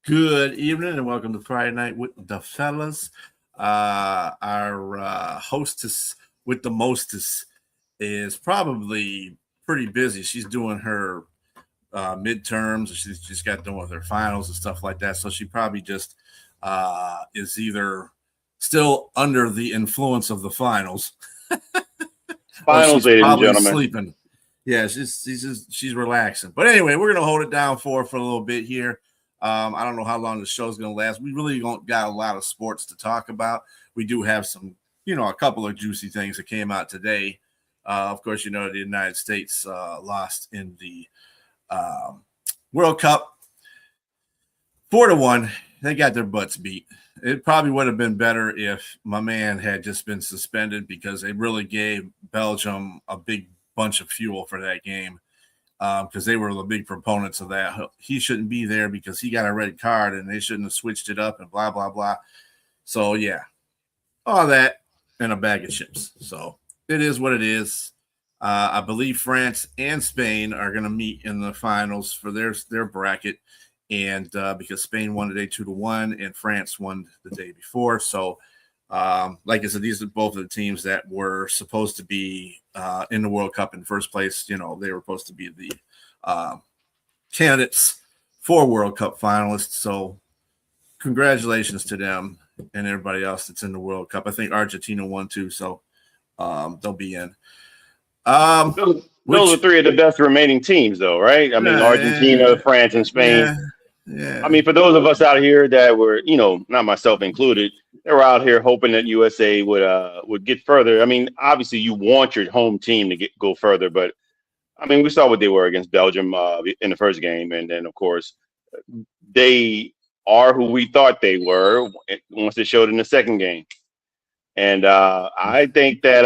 Good evening and welcome to Friday Night with the Fellas. Our hostess with the mostest is probably pretty busy. She's doing her midterms. She's just got done with her finals and stuff like that. So she probably just is either still under the influence of the finals or Finals, she's ladies and probably gentlemen. sleeping. Yeah, she's relaxing. But anyway, we're gonna hold it down for a little bit here. I don't know how long the show's gonna last. We really don't got a lot of sports to talk about. We do have some, a couple of juicy things that came out today. Of course, the United States lost in the um, World Cup 4-1. They got their butts beat. It probably would have been better if my man had just been suspended because they really gave Belgium a big bunch of fuel for that game because they were the big proponents of that. He shouldn't be there because he got a red card and they shouldn't have switched it up and blah, blah, blah. So, yeah, all that and a bag of chips. So it is what it is. I believe France and Spain are going to meet in the finals for their bracket. And because Spain won today 2-1 and France won the day before. So, like I said, these are both of the teams that were supposed to be in the World Cup in first place. They were supposed to be the candidates for World Cup finalists. So, congratulations to them and everybody else that's in the World Cup. I think Argentina won too, so they'll be in. Those are three of the best remaining teams, though, right? I mean, Argentina, France, and Spain. Yeah, yeah. I mean, for those of us out here that were, not myself included, they were out here hoping that USA would get further. I mean, obviously, you want your home team to go further, but I mean, we saw what they were against Belgium in the first game, and then of course they are who we thought they were once they showed in the second game. And I think that,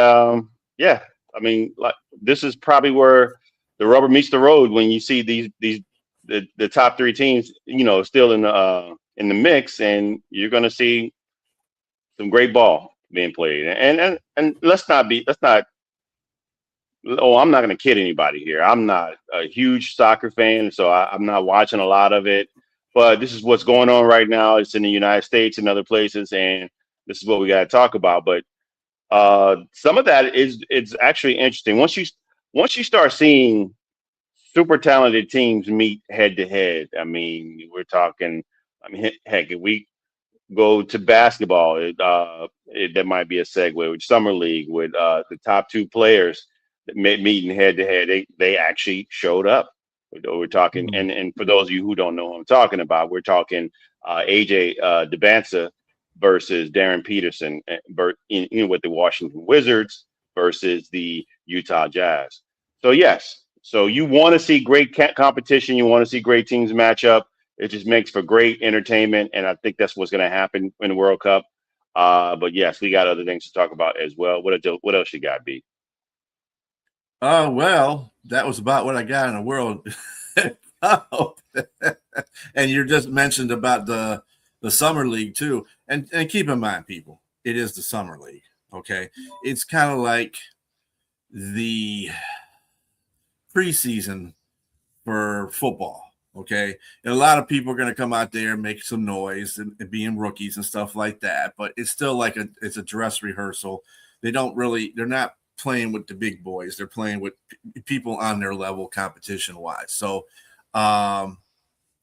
yeah, I mean, like this is probably where the rubber meets the road when you see the top three teams, still in the mix, and you're going to see some great ball being played. And let's not. Oh, I'm not going to kid anybody here. I'm not a huge soccer fan, so I'm not watching a lot of it. But this is what's going on right now. It's in the United States and other places, and this is what we got to talk about. But some of that is it's actually interesting. Once you start seeing super talented teams meet head to head, I mean, we're talking. I mean, heck, if we go to basketball, that might be a segue with summer league with the top two players that meeting head to head. They actually showed up. We're talking, and for those of you who don't know what I'm talking about, we're talking AJ DeBansa versus Darren Peterson with the Washington Wizards versus the Utah Jazz. So yes, so you want to see great competition. You want to see great teams match up. It just makes for great entertainment, and I think that's what's going to happen in the World Cup. But yes, we got other things to talk about as well. What else you got, B? Well, that was about what I got in the world. Oh. And you just mentioned about the summer league too. And keep in mind, people, it is the summer league. Okay. It's kind of like the preseason for football. Okay. And a lot of people are going to come out there and make some noise and being rookies and stuff like that. But it's still like it's a dress rehearsal. They're not playing with the big boys. They're playing with people on their level competition wise. So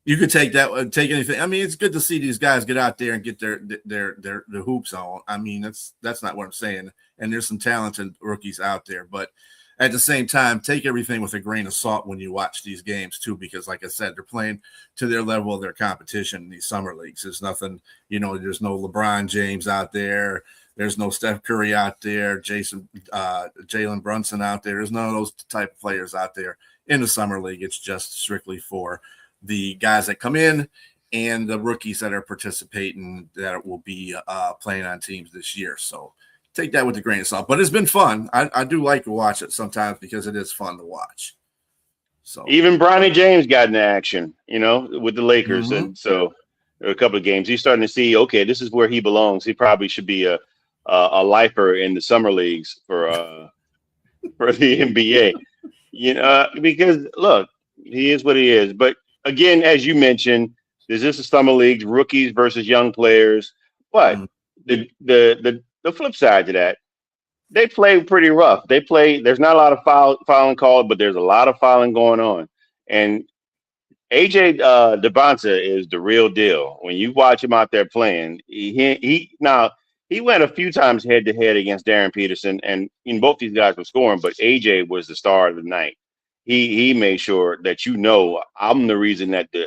you could take anything. I mean, it's good to see these guys get out there and get their hoops on. I mean, that's not what I'm saying. And there's some talented rookies out there, but at the same time, take everything with a grain of salt when you watch these games too, because like I said, they're playing to their level of their competition in these summer leagues. There's nothing, there's no LeBron James out there. There's no Steph Curry out there, Jalen Brunson out there. There's none of those type of players out there in the summer league. It's just strictly for the guys that come in and the rookies that are participating that will be playing on teams this year. So take that with a grain of salt. But it's been fun. I do like to watch it sometimes because it is fun to watch. So even Bronny James got in action, with the Lakers, and so a couple of games. He's starting to see, okay, this is where he belongs. He probably should be a lifer in the summer leagues for the NBA. Because look, he is what he is. But again, as you mentioned, There's just a summer league, rookies versus young players. But Mm-hmm. the flip side to that, they play pretty rough. They play. There's not a lot of fouling called, but there's a lot of fouling going on. And AJ Debonta is the real deal. When you watch him out there playing, he went a few times head to head against Darren Peterson, and in both these guys were scoring, but AJ was the star of the night. He made sure that I'm the reason that the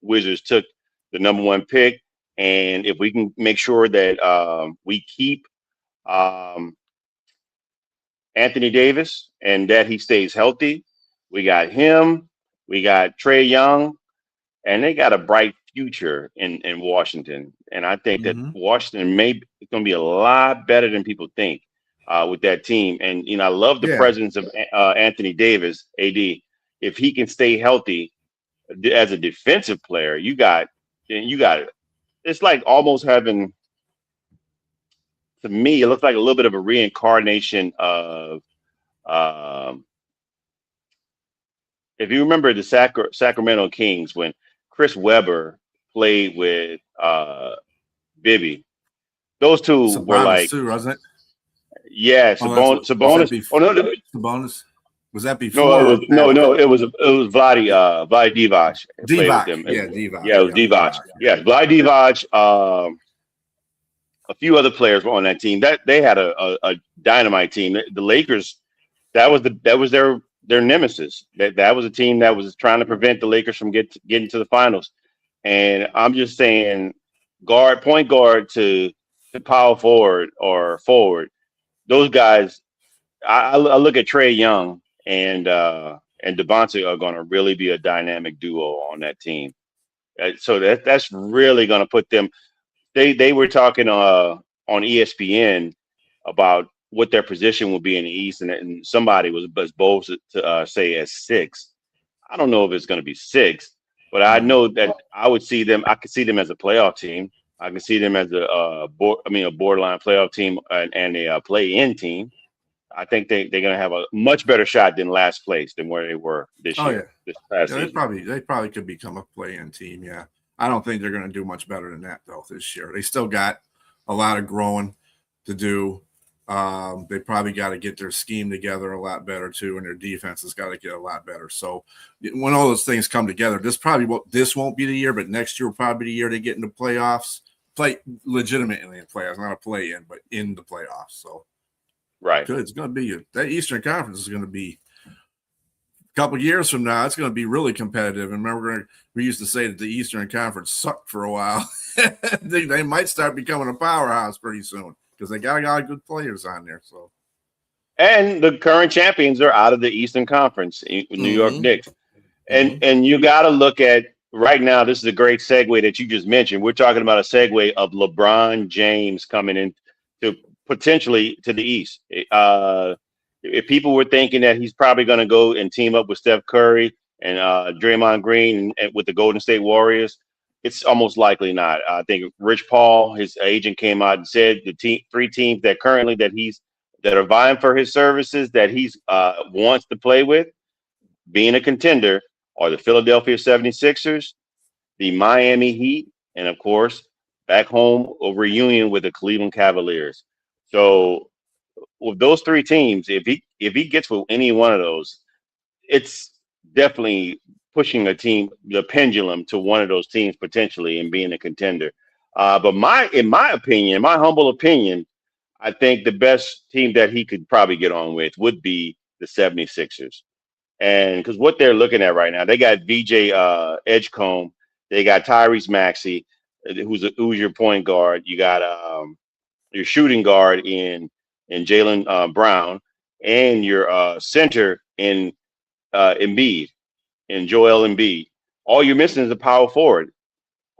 Wizards took the #1 pick, and if we can make sure that we keep um, Anthony Davis and that he stays healthy, we got him, we got Trey Young, and they got a bright future in Washington. And I think that Mm-hmm. Washington it's going to be a lot better than people think with that team. And I love the Yeah. presence of Anthony Davis, AD. If he can stay healthy as a defensive player, you got. It's like almost having, to me, it looks like a little bit of a reincarnation of. Um, if you remember the Sacramento Kings when Chris Webber played with Bibby, those two were Sabonis like, too, wasn't it? yeah, Oh, that's what was that Sabonis. Oh before no, Sabonis? Was that no, before or no, after? it was Vladi Divac played with Divac. them. Yeah, Divac. Yeah, it was Yep, Divac. Divac. Yeah, Vladi Divac. A few other players were on that team. That they had a dynamite team. The Lakers, that was their nemesis. That was a team that was trying to prevent the Lakers from getting to the finals. And I'm just saying, point guard to power forward or forward. Those guys, I look at Trey Young and Devontae are going to really be a dynamic duo on that team. So that's really going to put them. They were talking on ESPN about what their position will be in the East, and somebody was bold to say as 6. I don't know if it's going to be 6, but I Mm. know that I would see them. I could see them as a playoff team. I can see them as a borderline playoff team and a play-in team. I think they're going to have a much better shot than last place than where they were this Oh yeah. year, this past Yeah, season. they probably could become a play-in team. Yeah, I don't think they're going to do much better than that though this year. They still got a lot of growing to do. They probably got to get their scheme together a lot better too, and their defense has got to get a lot better. So when all those things come together, this won't be the year, but next year will probably be the year they get into playoffs, play legitimately in playoffs, not a play-in, but in the playoffs. So Right. good. It's going to be that Eastern Conference is going to be couple years from now, it's going to be really competitive. And remember, we used to say that the Eastern Conference sucked for a while. they might start becoming a powerhouse pretty soon because they got a lot of good players on there. So, And the current champions are out of the Eastern Conference, New York mm-hmm. Knicks. Mm-hmm. And you got to look at right now. This is a great segue that you just mentioned. We're talking about a segue of LeBron James coming in to potentially to the East. If people were thinking that he's probably going to go and team up with Steph Curry and Draymond Green and with the Golden State Warriors, it's almost likely not. I think Rich Paul, his agent, came out and said the 3 teams that currently that are vying for his services that he's wants to play with, being a contender, are the Philadelphia 76ers, the Miami Heat, and of course, back home a reunion with the Cleveland Cavaliers. So with those 3 teams, if he gets with any one of those, it's definitely pushing the pendulum to one of those teams potentially and being a contender. But in my opinion, my humble opinion, I think the best team that he could probably get on with would be the 76ers. And because what they're looking at right now, they got VJ Edgecombe, they got Tyrese Maxey, who's your point guard. You got your shooting guard in Jalen Brown, and your center in Embiid, and Joel Embiid. All you're missing is a power forward.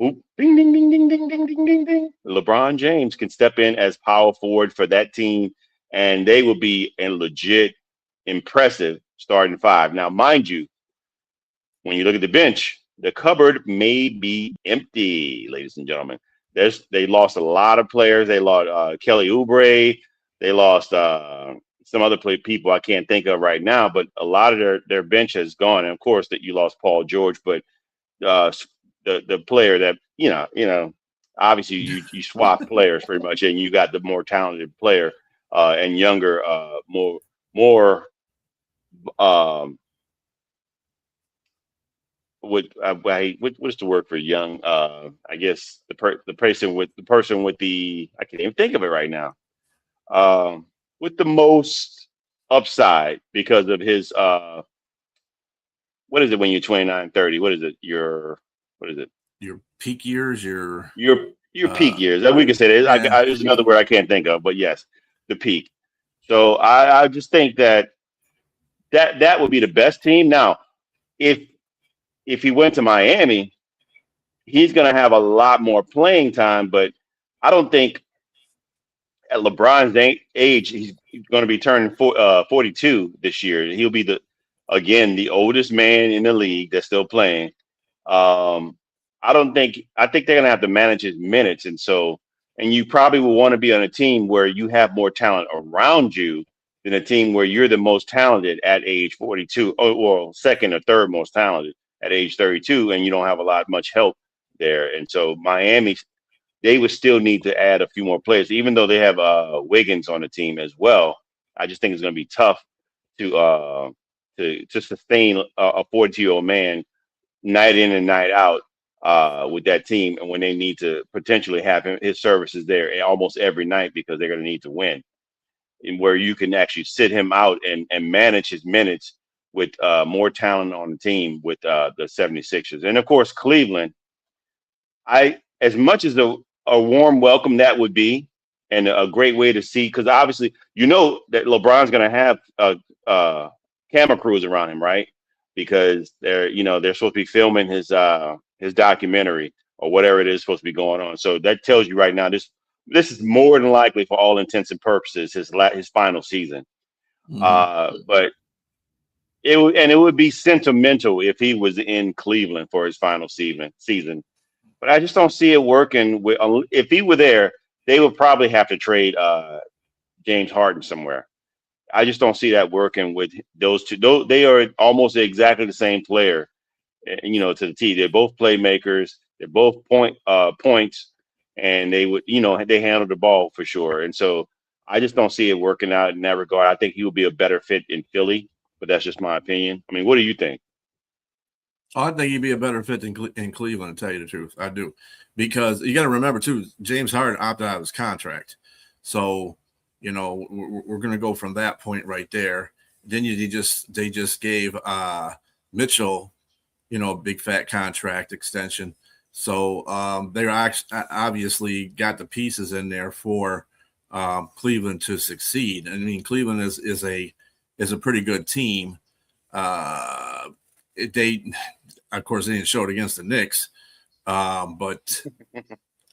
Oop, ding, ding, ding, ding, ding, ding, ding, ding, ding. LeBron James can step in as power forward for that team, and they will be a legit impressive starting 5. Now, mind you, when you look at the bench, the cupboard may be empty, ladies and gentlemen. They lost a lot of players. They lost Kelly Oubre. They lost some other people I can't think of right now, but a lot of their bench has gone. And of course, that you lost Paul George, but uh, the player that obviously you swap players pretty much, and you got the more talented player and younger, more um, what is the word for young? I guess the person with the I can't even think of it right now. With the most upside because of his what is it when you're 29, 30? What is it? What is it? Your peak years, Your peak uh, years. We can say that. yeah. There's another word I can't think of, but yes, the peak. So I just think that would be the best team. Now, if he went to Miami, he's going to have a lot more playing time, but I don't think at LeBron's age, he's going to be turning 42 this year. He'll be again, the oldest man in the league that's still playing. Um, I think they're going to have to manage his minutes. And you probably will want to be on a team where you have more talent around you than a team where you're the most talented at age 42, or second or third most talented at age 32, and you don't have much help there. And so Miami, they would still need to add a few more players, even though they have Wiggins on the team as well. I just think it's going to be tough to sustain a 42-year-old man night in and night out with that team, and when they need to potentially have his services there almost every night because they're going to need to win, and where you can actually sit him out and manage his minutes with more talent on the team with the 76ers. And of course, Cleveland, as much as a warm welcome that would be, and a great way to see, because obviously that LeBron's going to have camera crews around him, right? Because they're supposed to be filming his documentary or whatever it is supposed to be going on. So that tells you right now this is more than likely, for all intents and purposes, his final season. But it would be sentimental if he was in Cleveland for his final season. But I just don't see it working. If he were there, they would probably have to trade James Harden somewhere. I just don't see that working with those two. They are almost exactly the same player, to the T. They're both playmakers. They're both points, and they handle the ball for sure. And so I just don't see it working out in that regard. I think he would be a better fit in Philly, but that's just my opinion. I mean, what do you think? I think he'd be a better fit in Cleveland, to tell you the truth. I do. Because you got to remember, too, James Harden opted out of his contract. So, we're going to go from that point right there. Then they just gave Mitchell, a big fat contract extension. So they're obviously got the pieces in there for Cleveland to succeed. I mean, Cleveland is a pretty good team. Of course, they didn't show it against the Knicks, but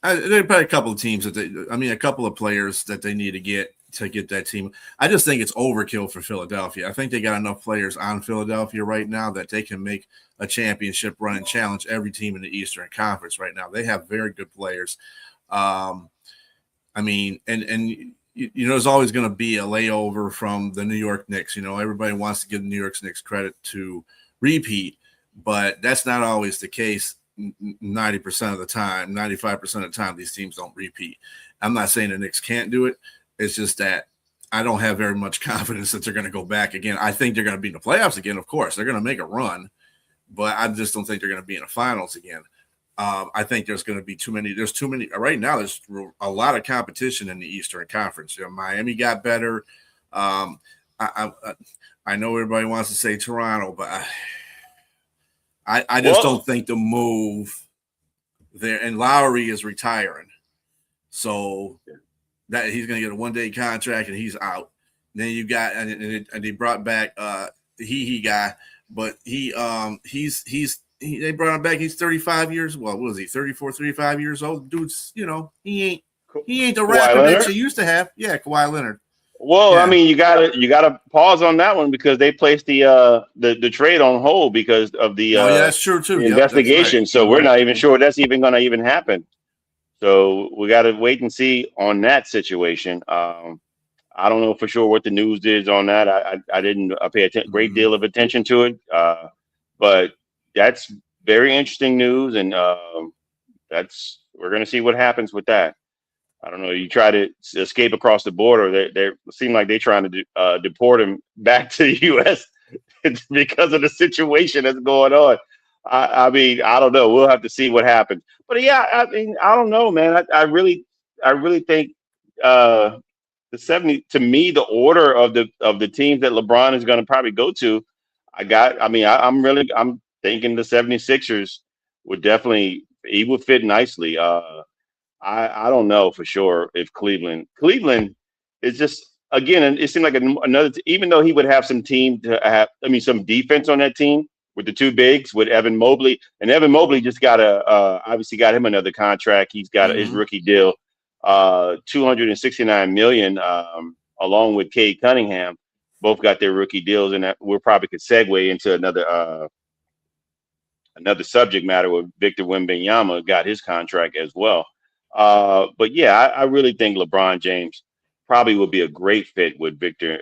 there are probably a couple of teams a couple of players that they need to get that team. I just think it's overkill for Philadelphia. I think they got enough players on Philadelphia right now that they can make a championship run and challenge every team in the Eastern Conference right now. They have very good players. There's always going to be a layover from the New York Knicks. Everybody wants to give the New York Knicks credit to repeat, but that's not always the case. 90% of the time, 95% of the time, these teams don't repeat. I'm not saying the Knicks can't do it. It's just that I don't have very much confidence that they're going to go back again. I think they're going to be in the playoffs again. Of course, they're going to make a run, but I just don't think they're going to be in the finals again. I think there's going to be too many. There's too many right now. There's a lot of competition in the Eastern Conference. Miami got better. I know everybody wants to say Toronto, but I just don't think the move there. And Lowry is retiring, so that he's going to get a one-day contract and he's out. And then you got and they brought back he guy, but they brought him back. He's 35 years. Well, what was he? 34, 35 years old. Dude's he ain't the rapper that you used to have. Yeah, Kawhi Leonard. Well, yeah. I mean, you gotta pause on that one because they placed the trade on hold because of the that's true too. Investigation. Right. So we're not even sure that's even going to even happen. So we got to wait and see on that situation. I don't know for sure what the news is on that. I didn't pay a great deal of attention to it, but that's very interesting news, and we're going to see what happens with that. I don't know. You try to escape across the border. They seem like they're trying to deport him back to the U.S. because of the situation that's going on. I mean, I don't know. We'll have to see what happens. But yeah, I mean, I don't know, man. I really think the 70 to me, the order of the teams that LeBron is going to probably go to. I'm thinking the 76ers would definitely he would fit nicely. I don't know for sure if Cleveland is just again. It seemed like another. Even though he would have some team to have, I mean, some defense on that team with the two bigs with Evan Mobley, and Evan Mobley just got obviously got him another contract. He's got his rookie deal, 269 million, along with Cade Cunningham. Both got their rookie deals, and that we probably could segue into another subject matter with Victor Wembanyama got his contract as well. But yeah, I really think LeBron James probably would be a great fit with Victor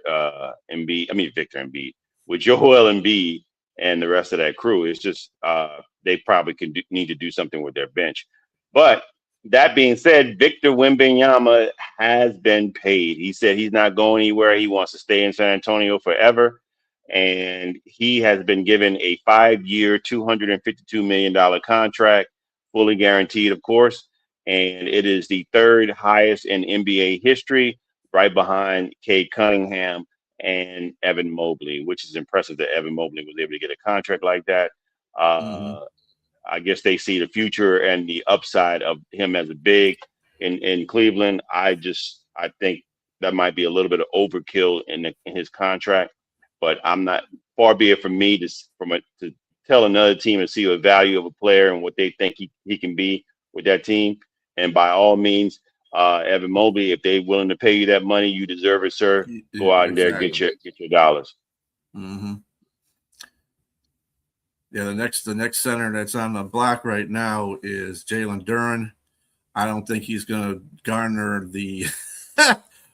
Embiid, with Joel Embiid and the rest of that crew. It's just they probably need to do something with their bench. But that being said, Victor Wembanyama has been paid. He said he's not going anywhere. He wants to stay in San Antonio forever. And he has been given a 5-year, $252 million contract, fully guaranteed, of course. And it is the third highest in NBA history, right behind Cade Cunningham and Evan Mobley, which is impressive that Evan Mobley was able to get a contract like that. I guess they see the future and the upside of him as a big in Cleveland. I think that might be a little bit of overkill in his contract, but I'm not. Far be it from me to tell another team and see the value of a player and what they think he can be with that team. And by all means, Evan Mobley, if they're willing to pay you that money, you deserve it, sir. Go out there and get your dollars. Mm-hmm. Yeah, the next center that's on the block right now is Jalen Duren. I don't think he's going to garner the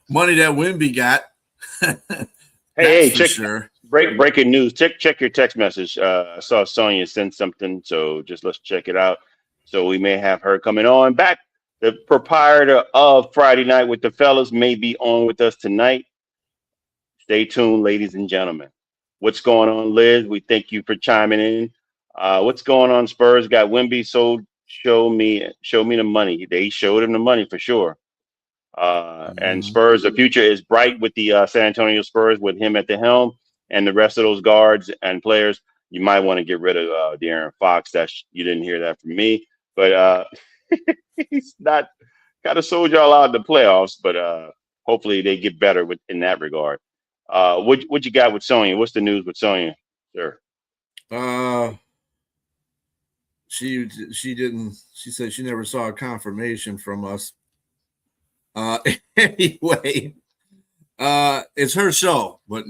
money that Wemby got. hey, check sure. Breaking news. Check your text message. I saw Sonya send something, so just let's check it out. So we may have her coming on back. The proprietor of Friday Night with the Fellas may be on with us tonight. Stay tuned, ladies and gentlemen. What's going on, Liz? We thank you for chiming in. What's going on, Spurs? Got Wemby, so show me the money. They showed him the money for sure. And Spurs, the future is bright with the San Antonio Spurs with him at the helm and the rest of those guards and players. You might want to get rid of De'Aaron Fox. You didn't hear that from me, but he's not kind of sold y'all out in the playoffs. But hopefully they get better in that regard. What you got with Sonya? What's the news with Sonya, sir? She didn't. She said she never saw a confirmation from us. Anyway, it's her show, but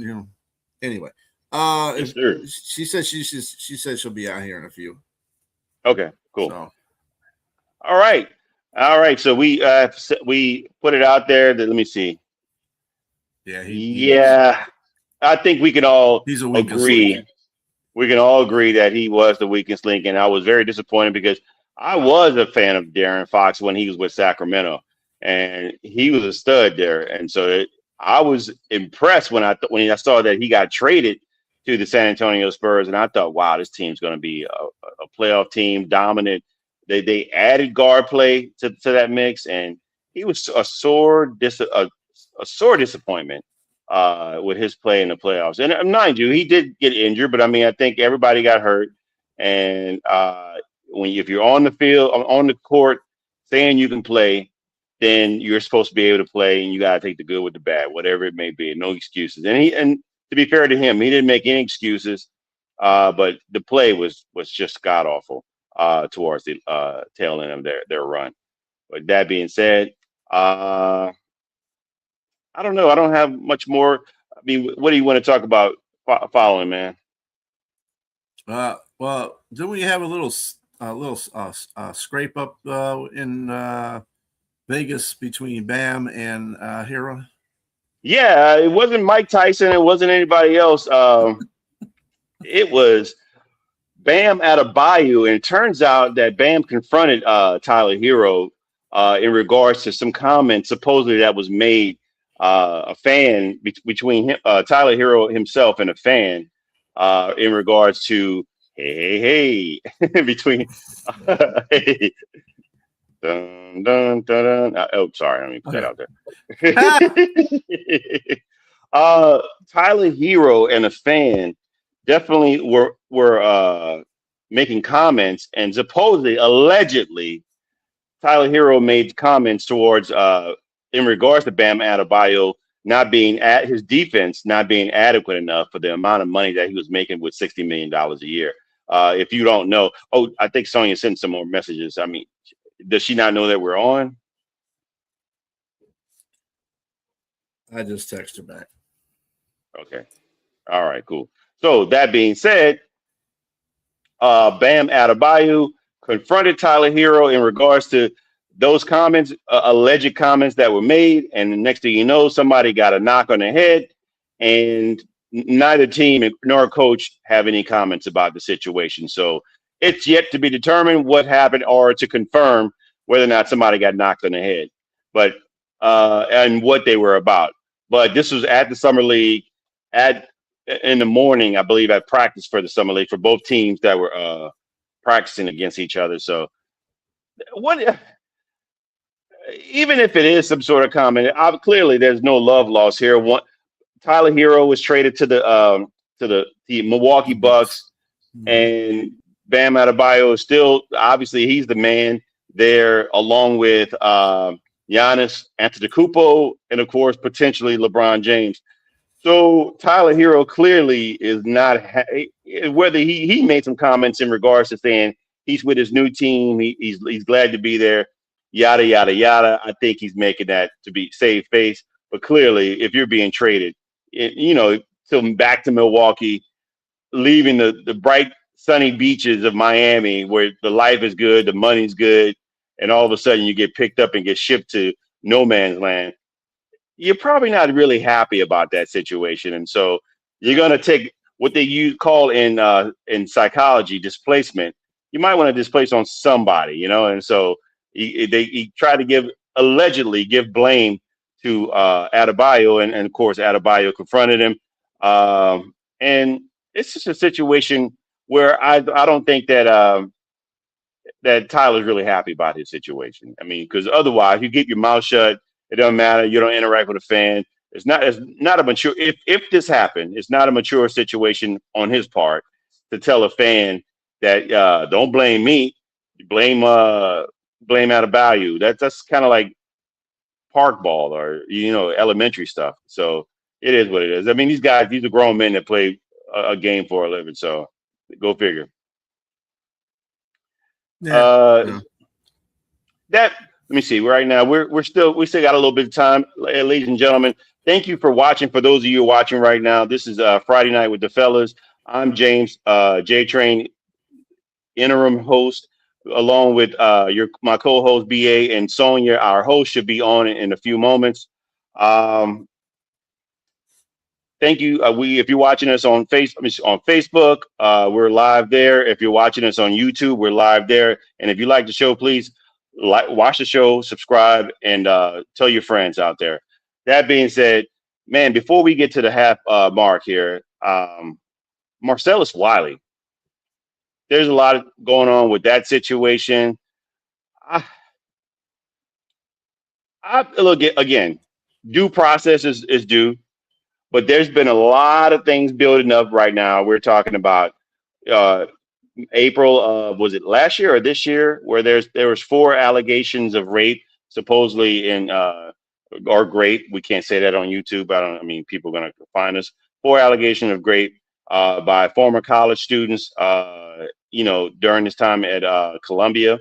anyway, yes, she said she said she'll be out here in a few. Okay, cool. So. All right. So we put it out there. Let me see. Yeah, I think we can all agree. We can all agree that he was the weakest link, and I was very disappointed because I was a fan of De'Aaron Fox when he was with Sacramento, and he was a stud there. And so I was impressed when I saw that he got traded to the San Antonio Spurs, and I thought, wow, this team's going to be a playoff team, dominant. They added guard play to that mix, and he was a sore disappointment with his play in the playoffs. And mind you, he did get injured, but I mean, I think everybody got hurt. And if you're on the field, on the court, saying you can play, then you're supposed to be able to play, and you got to take the good with the bad, whatever it may be. No excuses. And to be fair to him, he didn't make any excuses, but the play was just god awful towards the tail end of their run. But that being said, I don't know. I don't have much more. I mean, what do you want to talk about following, man? Well, didn't we have a little scrape up in Vegas between Bam and Hero? Yeah, it wasn't Mike Tyson. It wasn't anybody else. It was Bam at a Bayou, and it turns out that Bam confronted Tyler Hero in regards to some comments supposedly that was made a fan between him, Tyler Hero himself and a fan in regards to hey between hey, dun, dun, dun, dun. Oh, sorry, let me put that Okay. out there. Tyler Hero and a fan definitely were making comments, and supposedly, allegedly, Tyler Hero made comments towards in regards to Bam Adebayo not being at his defense not being adequate enough for the amount of money that he was making with $60 million a year. If you don't know, oh, I think Sonya sent some more messages. I mean, does she not know that we're on? I just text her back. Okay. All right, cool. So that being said, Bam Adebayo confronted Tyler Hero in regards to those comments, alleged comments that were made, and the next thing you know, somebody got a knock on the head, and neither team nor coach have any comments about the situation. So it's yet to be determined what happened or to confirm whether or not somebody got knocked on the head, but and what they were about. But this was at the summer league at in the morning, I believe, at practice for the summer league for both teams that were practicing against each other. So, what? Even if it is some sort of comment, clearly there's no love lost here. One, Tyler Hero was traded to the Milwaukee The Bucks. Bucks, Mhm. and Bam Adebayo is still obviously he's the man there, along with Giannis Antetokounmpo, and of course potentially LeBron James. So Tyler Hero clearly is not whether he made some comments in regards to saying he's with his new team, he's glad to be there, yada yada yada. I think he's making that to be save face, but clearly if you're being traded, to back to Milwaukee, leaving the bright sunny beaches of Miami where the life is good, the money's good, and all of a sudden you get picked up and get shipped to no man's land, you're probably not really happy about that situation, and so you're going to take what they call in psychology displacement. You might want to displace on somebody, and so he tried to allegedly give blame to Adebayo, and of course Adebayo confronted him, and it's just a situation where I don't think that Tyler's really happy about his situation. I mean, because otherwise, you keep your mouth shut. It doesn't matter. You don't interact with a fan. It's not a mature. If this happened, it's not a mature situation on his part to tell a fan that don't blame me, blame out of value. That's kind of like park ball or elementary stuff. So it is what it is. I mean, these are grown men that play a game for a living. So go figure. Yeah. Uh, Yeah. that let me see. Right now, we still got a little bit of time, ladies and gentlemen. Thank you for watching. For those of you watching right now, this is Friday Night with the Fellas. I'm James J Train, interim host, along with my co-host BA and Sonia. Our host should be on in a few moments. Um, Thank you. If you're watching us on Facebook, we're live there. If you're watching us on YouTube, we're live there. And if you like the show, please watch the show, subscribe, and tell your friends out there. That being said, man, before we get to the half mark here, Marcellus Wiley, there's a lot going on with that situation. I, I look at, again, due process is due. But there's been a lot of things building up right now. We're talking about uh, April of, was it last year or this year, where there was 4 allegations of rape supposedly in or grape. We can't say that on YouTube. I mean, people are gonna find us. 4 allegations of rape by former college students. During this time at Columbia,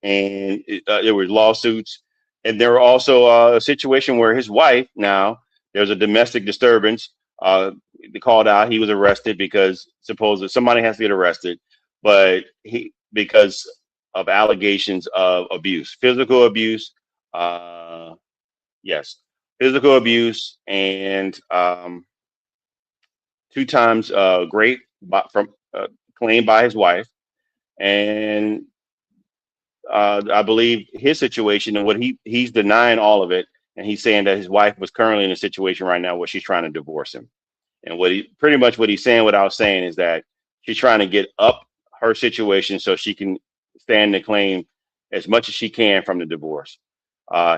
and there were lawsuits, and there were also a situation where his wife, now there was a domestic disturbance. They called out, he was arrested because supposedly somebody has to get arrested, but because of allegations of abuse, physical abuse, uh, yes, physical abuse, and 2 times grape from claimed by his wife, and I believe his situation and what he's denying all of it, and he's saying that his wife was currently in a situation right now where she's trying to divorce him. And what he's saying without saying is that she's trying to get up her situation so she can stand to claim as much as she can from the divorce.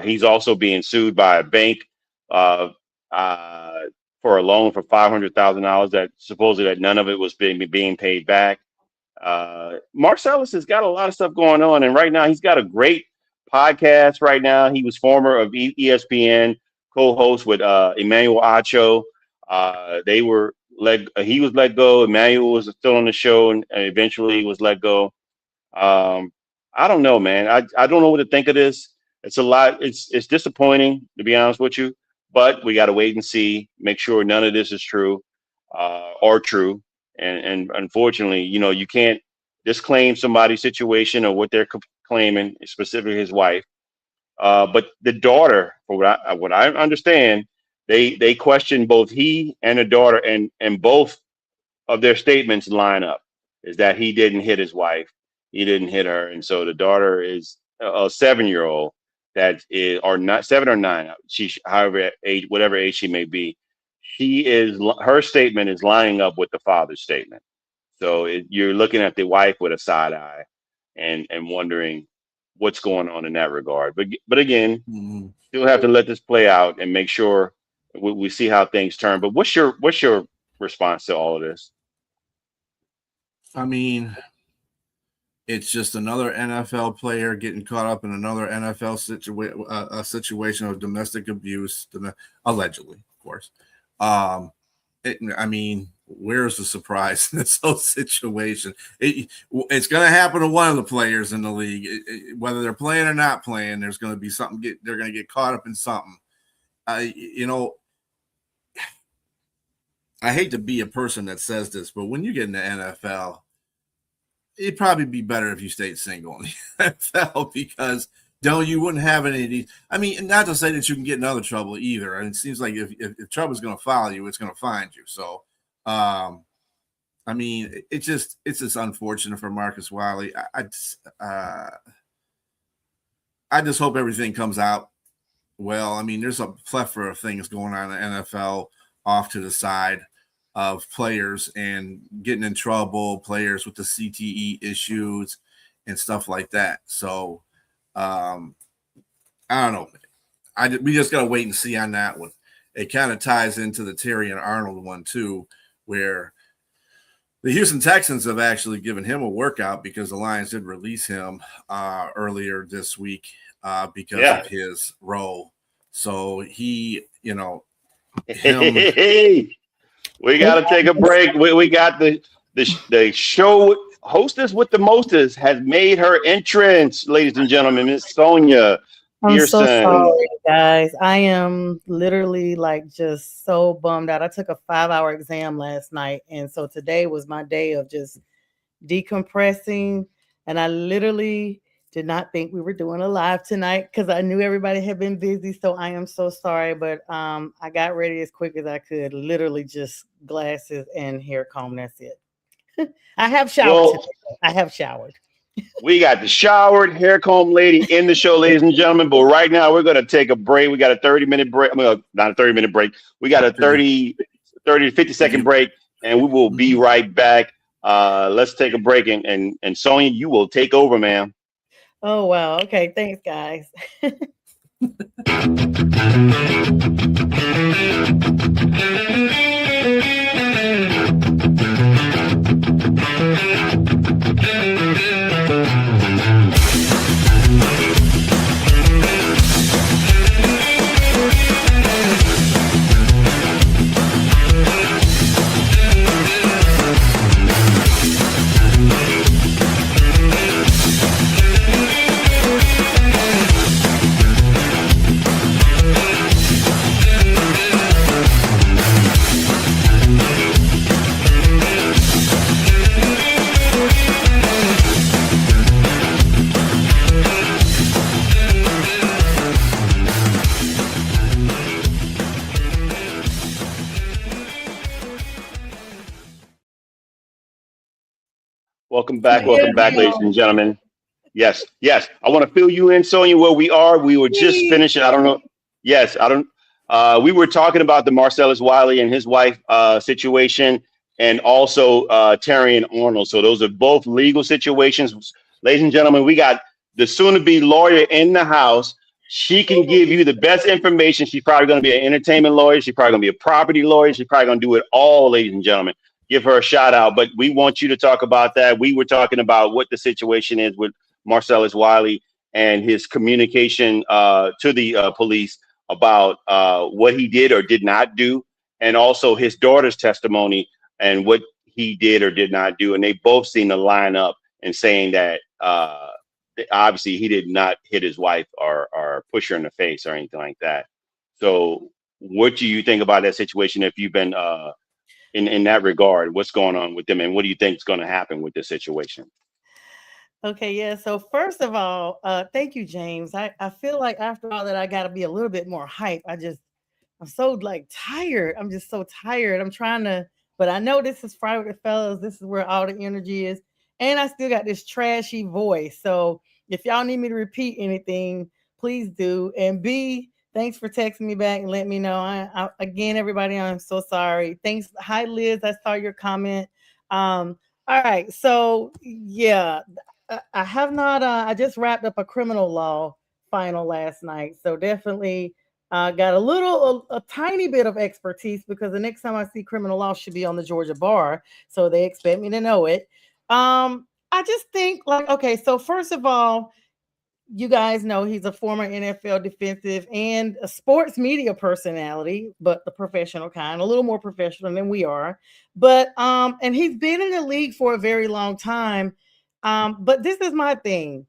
He's also being sued by a bank for a loan for $500,000 that supposedly that none of it was being paid back. Marcellus has got a lot of stuff going on, and right now he's got a great podcast. Right now, he was former of ESPN co-host with Emmanuel Acho. He was let go. Emmanuel was still on the show, and eventually he was let go. I don't know, man. I don't know what to think of this. It's a lot. It's disappointing, to be honest with you, but we got to wait and see, make sure none of this is true or true. And unfortunately, you can't disclaim somebody's situation or what they're claiming, specifically his wife. But the daughter, for what I understand, they question both he and the daughter, and both of their statements line up. Is that he didn't hit his wife, he didn't hit her, and so the daughter is a 7-year-old that is, or not 7 or 9, however age, whatever age she may be. Her statement is lining up with the father's statement. So you're looking at the wife with a side eye and wondering what's going on in that regard. But again, still have to let this play out and make sure we see how things turn. But what's your response to all of this? I mean, it's just another NFL player getting caught up in another NFL situation of domestic abuse, allegedly, of course. I mean, where's the surprise in this whole situation? It's going to happen to one of the players in the league, whether they're playing or not playing. There's going to be something. They're going to get caught up in something. I hate to be a person that says this, but when you get in the NFL, it'd probably be better if you stayed single in the NFL, because you wouldn't have any of these. I mean, not to say that you can get in other trouble either. And it seems like if trouble's going to follow you, it's going to find you. So, I mean, it's just unfortunate for Marcus Wiley. I just hope everything comes out well. I mean, there's a plethora of things going on in the NFL off to the side of players and getting in trouble, players with the CTE issues and stuff like that. So, I don't know. We just got to wait and see on that one. It kind of ties into the Terry and Arnold one too, where the Houston Texans have actually given him a workout because the Lions did release him earlier this week because of his role. So he, Hey, we got to take a break. We got the show hostess with the mostest has made her entrance, ladies and gentlemen. Miss Sonia I'm so sorry, guys. I am literally just so bummed out. I took a 5-hour exam last night, and so today was my day of just decompressing. And I literally did not think we were doing a live tonight because I knew everybody had been busy. So I am so sorry, but I got ready as quick as I could. Literally just glasses and hair comb. That's it. I have showered. I have showered. We got the showered hair comb lady in the show, ladies and gentlemen. But right now we're going to take a break. We got a 30-minute break. Not a 30-minute break. We got a 30 to 50-second break, and we will be right back. Let's take a break, and Sonia, you will take over, ma'am. Oh, wow. Okay. Thanks, guys. Welcome back, ladies and gentlemen. Yes, yes. I want to fill you in, Sonia, where we are. We were just finishing. I don't know. Yes, I don't. We were talking about the Marcellus Wiley and his wife situation, and also Terry and Arnold. So those are both legal situations. Ladies and gentlemen, we got the soon-to-be lawyer in the house. She can give you the best information. She's probably going to be an entertainment lawyer. She's probably going to be a property lawyer. She's probably going to do it all, ladies and gentlemen. Give her a shout out. But we want you to talk about that. We were talking about what the situation is with Marcellus Wiley and his communication to the police about what he did or did not do, and also his daughter's testimony and what he did or did not do. And they both seem to line up in saying that obviously he did not hit his wife or push her in the face or anything like that. So what do you think about that situation if you've been in that regard? What's going on with them, and what do you think is going to happen with this situation? Okay, yeah. So first of all, thank you, James. I feel like after all that, I got to be a little bit more hype. I'm so like tired. I'm just so tired. I'm trying to, but I know this is Friday with the Fellas. This is where all the energy is. And I still got this trashy voice. So if y'all need me to repeat anything, please do. And B, thanks for texting me back and let me know. Again, everybody, I'm so sorry. Thanks. Hi, Liz. I saw your comment. All right. So yeah, I have not. I just wrapped up a criminal law final last night. So definitely got a tiny bit of expertise because the next time I see criminal law should be on the Georgia bar. So they expect me to know it. I just think like, okay, so first of all, you guys know he's a former NFL defensive and a sports media personality, but the professional kind, a little more professional than we are. But and he's been in the league for a very long time. But this is my thing.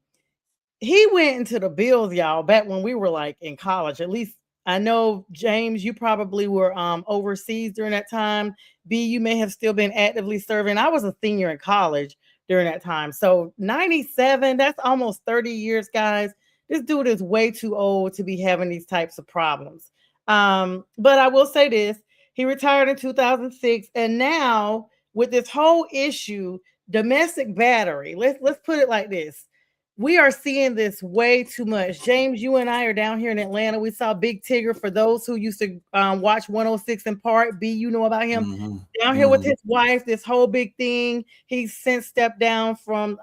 He went into the Bills, y'all, back when we were like in college. At least I know, James, you probably were overseas during that time. B, you may have still been actively serving. I was a senior in college during that time. So 97, that's almost 30 years, guys. This dude is way too old to be having these types of problems. But I will say this. He retired in 2006. And now with this whole issue, domestic battery, let's put it like this. We are seeing this way too much. James, you and I are down here in Atlanta. We saw Big Tigger. For those who used to watch 106 in Park, B, you know about him. Mm-hmm. Down here with his wife, this whole big thing. He's since stepped down from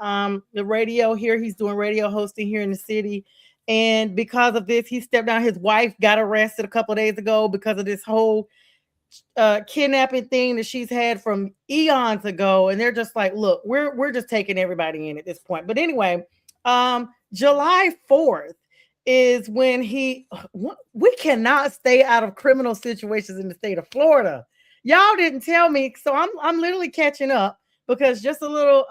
the radio here. He's doing radio hosting here in the city. And because of this, he stepped down. His wife got arrested a couple of days ago because of this whole kidnapping thing that she's had from eons ago. And they're just like, look, we're just taking everybody in at this point. But anyway, July 4th is when we cannot stay out of criminal situations in the state of Florida. Y'all didn't tell me, so I'm literally catching up because just a little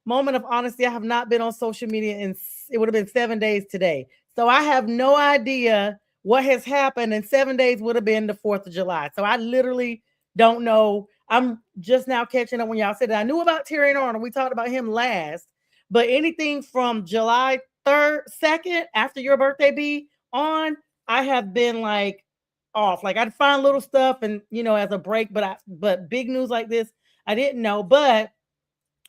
moment of honesty. I have not been on social media it would have been 7 days today. So I have no idea what has happened, and 7 days would have been the 4th of July. So I literally don't know. I'm just now catching up when y'all said that. I knew about Terry and Arnold. We talked about him last. But anything from July 3rd, 2nd, after your birthday be on, I have been like off. Like I'd find little stuff and, as a break, but big news like this, I didn't know. But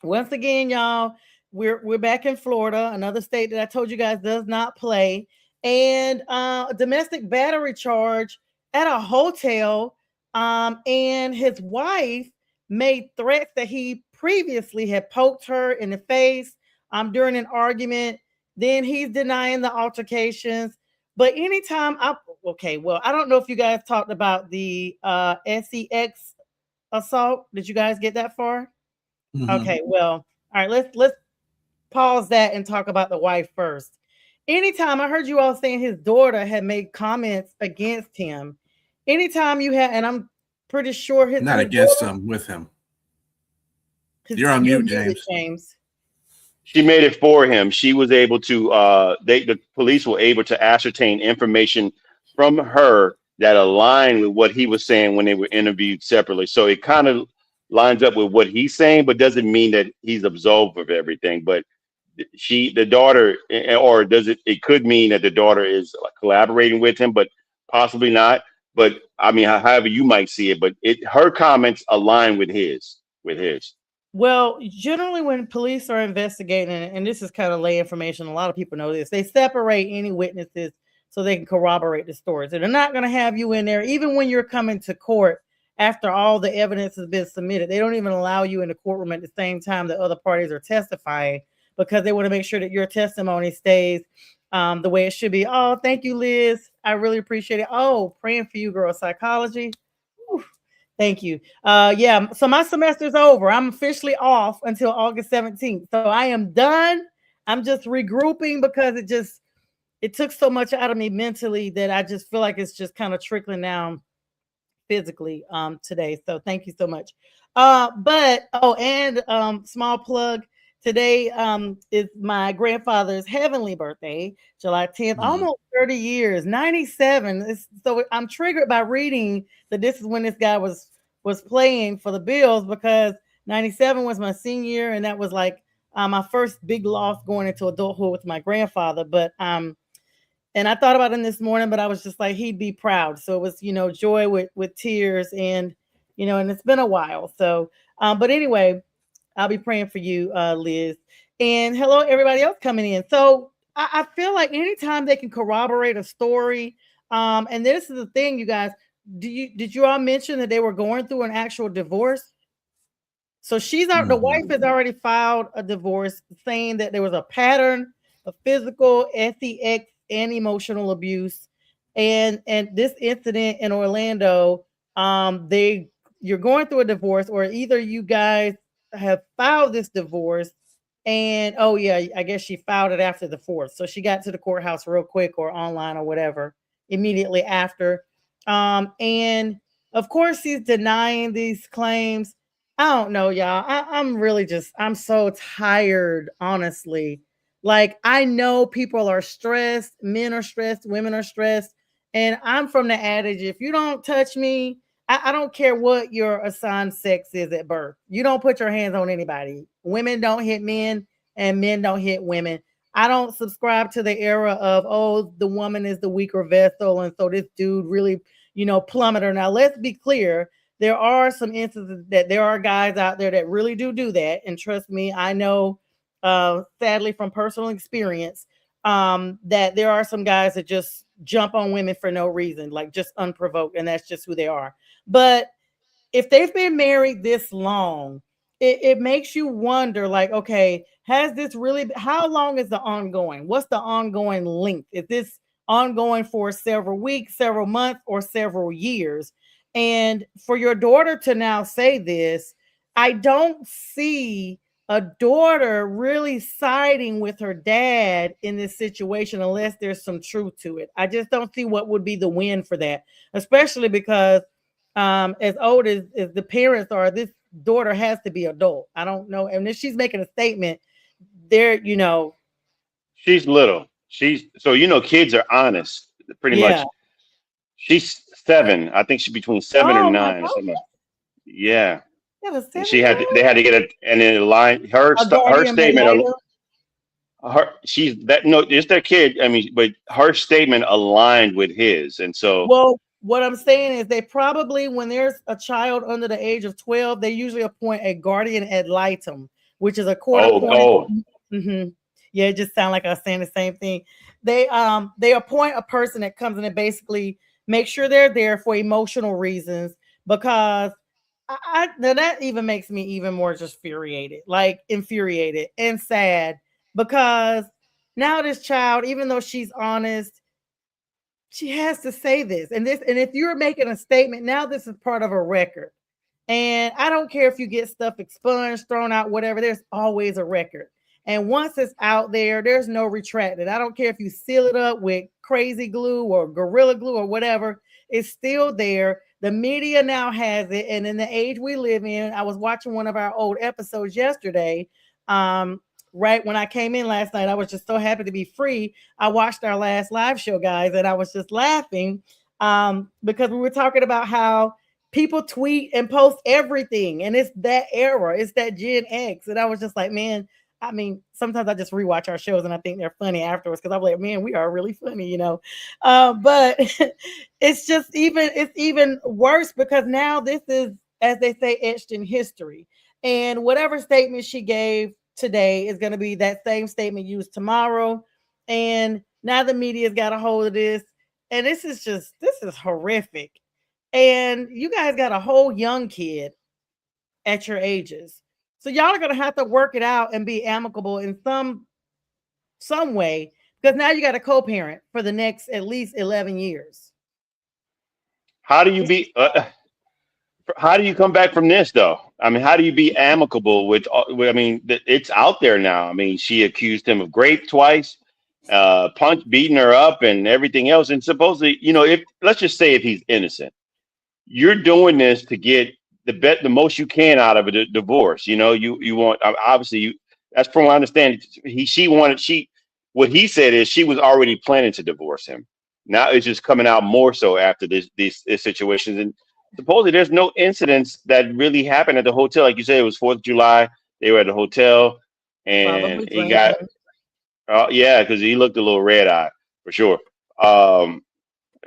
once again, y'all, we're back in Florida, another state that I told you guys does not play. And a domestic battery charge at a hotel. And his wife made threats that he previously had poked her in the face during an argument. Then he's denying the altercations. But anytime I don't know if you guys talked about the SEX assault. Did you guys get that far? Mm-hmm. Okay, well, all right, let's pause that and talk about the wife first. Anytime I heard you all saying his daughter had made comments against him, anytime you had, and I'm pretty sure his not against him, with him. You're on mute, James. She made it for him. She was able to, the police were able to ascertain information from her that aligned with what he was saying when they were interviewed separately. So it kind of lines up with what he's saying, but doesn't mean that he's absolved of everything. But the daughter, or it could mean that the daughter is collaborating with him, but possibly not. But I mean, however you might see it, but her comments align with his. Well, generally, when police are investigating, and this is kind of lay information, a lot of people know this, they separate any witnesses so they can corroborate the stories. And they're not going to have you in there, even when you're coming to court after all the evidence has been submitted. They don't even allow you in the courtroom at the same time that other parties are testifying because they want to make sure that your testimony stays the way it should be. Oh, thank you, Liz. I really appreciate it. Oh, praying for you, girl. Psychology. Whew. Thank you. Yeah, so my semester's over. I'm officially off until August 17th. So I am done. I'm just regrouping because it took so much out of me mentally that I just feel like it's just kind of trickling down physically today. So thank you so much. But oh, and small plug. Today is my grandfather's heavenly birthday, July 10th, almost 30 years, 97. So I'm triggered by reading that this is when this guy was playing for the Bills because 97 was my senior year, and that was like my first big loss going into adulthood with my grandfather. But and I thought about him this morning, but I was just like, he'd be proud. So it was, joy with tears and, and it's been a while. So, but anyway, I'll be praying for you, Liz. And hello, everybody else coming in. So I feel like anytime they can corroborate a story, and this is the thing, you guys, did you all mention that they were going through an actual divorce? So the wife has already filed a divorce saying that there was a pattern of physical, sex, and emotional abuse. And this incident in Orlando, you're going through a divorce, or either you guys have filed this divorce, and oh yeah, I guess she filed it after the fourth. So she got to the courthouse real quick or online or whatever immediately after. And of course, he's denying these claims. I don't know, y'all. I'm so tired, honestly. Like, I know people are stressed, men are stressed, women are stressed. And I'm from the adage, if you don't touch me, I don't care what your assigned sex is at birth. You don't put your hands on anybody. Women don't hit men and men don't hit women. I don't subscribe to the era of, oh, the woman is the weaker vessel. And so this dude really, plummet her. Now, let's be clear. There are some instances that there are guys out there that really do that. And trust me, I know, sadly, from personal experience, that there are some guys that just jump on women for no reason, like just unprovoked. And that's just who they are. But if they've been married this long, it makes you wonder, like, okay, has this really, how long is the ongoing? What's the ongoing length? Is this ongoing for several weeks, several months, or several years? And for your daughter to now say this, I don't see a daughter really siding with her dad in this situation unless there's some truth to it. I just don't see what would be the win for that, especially because as old as the parents are, this daughter has to be adult. I don't know. And if she's making a statement, there, She's little. Kids are honest, pretty yeah. much. She's 7. I think she's between 7 or Oh my 9 or God. something. Yeah. Yeah, the And 7-year-old? they had to get it, and then line her A her guardian ad statement. litem? She's that no, it's their kid. I mean, but her statement aligned with his, and so Well, what I'm saying is they probably, when there's a child under the age of 12, they usually appoint a guardian ad litem, which is a court appointed. Yeah, it just sounds like I was saying the same thing. They appoint a person that comes in and basically make sure they're there for emotional reasons, because now that even makes me even more just infuriated and sad, because now this child, even though she's honest, she has to say this. And if you're making a statement, now this is part of a record. And I don't care if you get stuff expunged, thrown out, whatever, there's always a record. And once it's out there, there's no retracting. I don't care if you seal it up with crazy glue or gorilla glue or whatever, it's still there. The media now has it. And in the age we live in, I was watching one of our old episodes yesterday. Right when I came in last night, I was just so happy to be free. I watched our last live show, guys, and I was just laughing because we were talking about how people tweet and post everything, and it's that era, it's that Gen X, and I was just like, man, I mean, sometimes I just rewatch our shows and I think they're funny afterwards because I'm like, man, we are really funny, but it's even worse because now this is, as they say, etched in history. And whatever statement she gave today is going to be that same statement used tomorrow. And now the media's got a hold of this. And this is horrific. And you guys got a whole young kid at your ages. So y'all are going to have to work it out and be amicable in some way, because now you got a co-parent for the next at least 11 years. How do you be? How do you come back from this, though? I mean, how do you be amicable with? I mean, it's out there now. I mean, she accused him of rape twice, beating her up, and everything else. And supposedly, if let's just say if he's innocent, you're doing this to get the most you can out of a divorce. You want obviously you. That's from what I understand. What he said is she was already planning to divorce him. Now it's just coming out more so after these situations. And supposedly there's no incidents that really happened at the hotel. Like you said, it was 4th of July. They were at the hotel, and Probably he got, drinking. yeah, because he looked a little red eye for sure.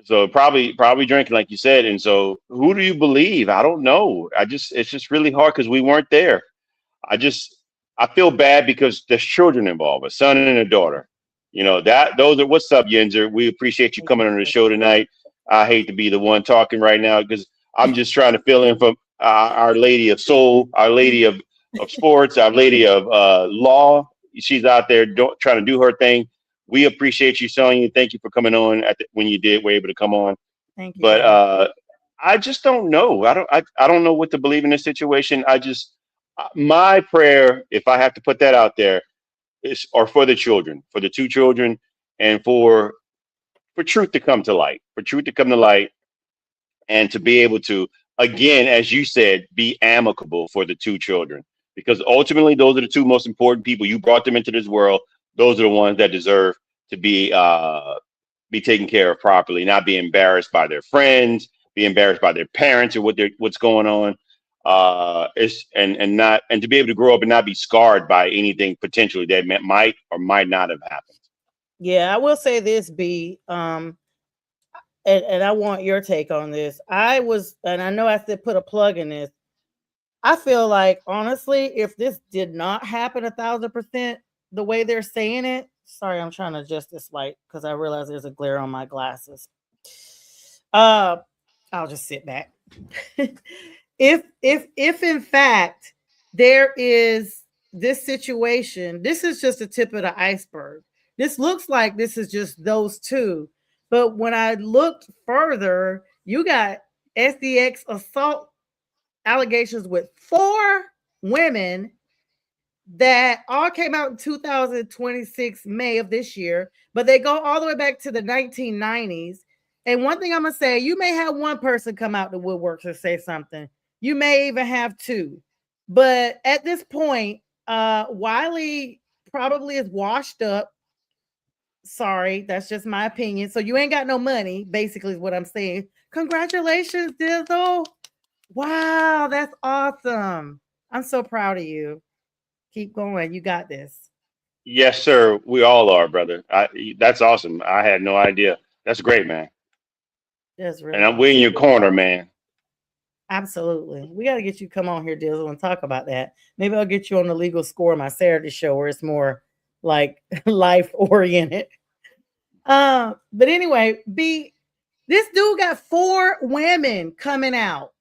So probably drinking, like you said. And so who do you believe? I don't know. It's just really hard because we weren't there. I feel bad because there's children involved, a son and a daughter. Those are what's up, Yenzer. We appreciate you coming on the show tonight. I hate to be the one talking right now because I'm just trying to fill in for Our Lady of Soul, Our Lady of Sports, Our Lady of Law. She's out there trying to do her thing. We appreciate you, Sonya. Thank you for coming on when you were able to come on. Thank you. But I just don't know. I don't know what to believe in this situation. My prayer, if I have to put that out there, are for the children, for the two children, and for truth to come to light, and to be able to, again, as you said, be amicable for the two children, because ultimately those are the two most important people. You brought them into this world. Those are the ones that deserve to be taken care of properly, not be embarrassed by their friends, be embarrassed by their parents or what's going on. And to be able to grow up and not be scarred by anything potentially that might or might not have happened. Yeah, I will say this, B. And I want your take on this. And I know I said put a plug in this. I feel like, honestly, if this did not happen 1,000% the way they're saying it, sorry, I'm trying to adjust this light because I realize there's a glare on my glasses. I'll just sit back. If in fact there is this situation, this is just the tip of the iceberg. This looks like this is just those two. But when I looked further, you got SDX assault allegations with 4 women that all came out in 2026 May of this year, but they go all the way back to the 1990s. And one thing I'm gonna say, you may have one person come out the woodwork to say something. You may even have 2. But at this point, Wiley probably is washed up. Sorry, that's just my opinion. So you ain't got no money, basically is what I'm saying. Congratulations, Dizzle. Wow, that's awesome. I'm so proud of you. Keep going. You got this. Yes, sir. We all are, brother. That's awesome. I had no idea. That's great, man. That's really And awesome. we're in your corner, man. Absolutely. We got to get you come on here, Dizzle, and talk about that. Maybe I'll get you on the Legal Score, my Saturday show, where it's more like life oriented. But anyway, this dude got 4 women coming out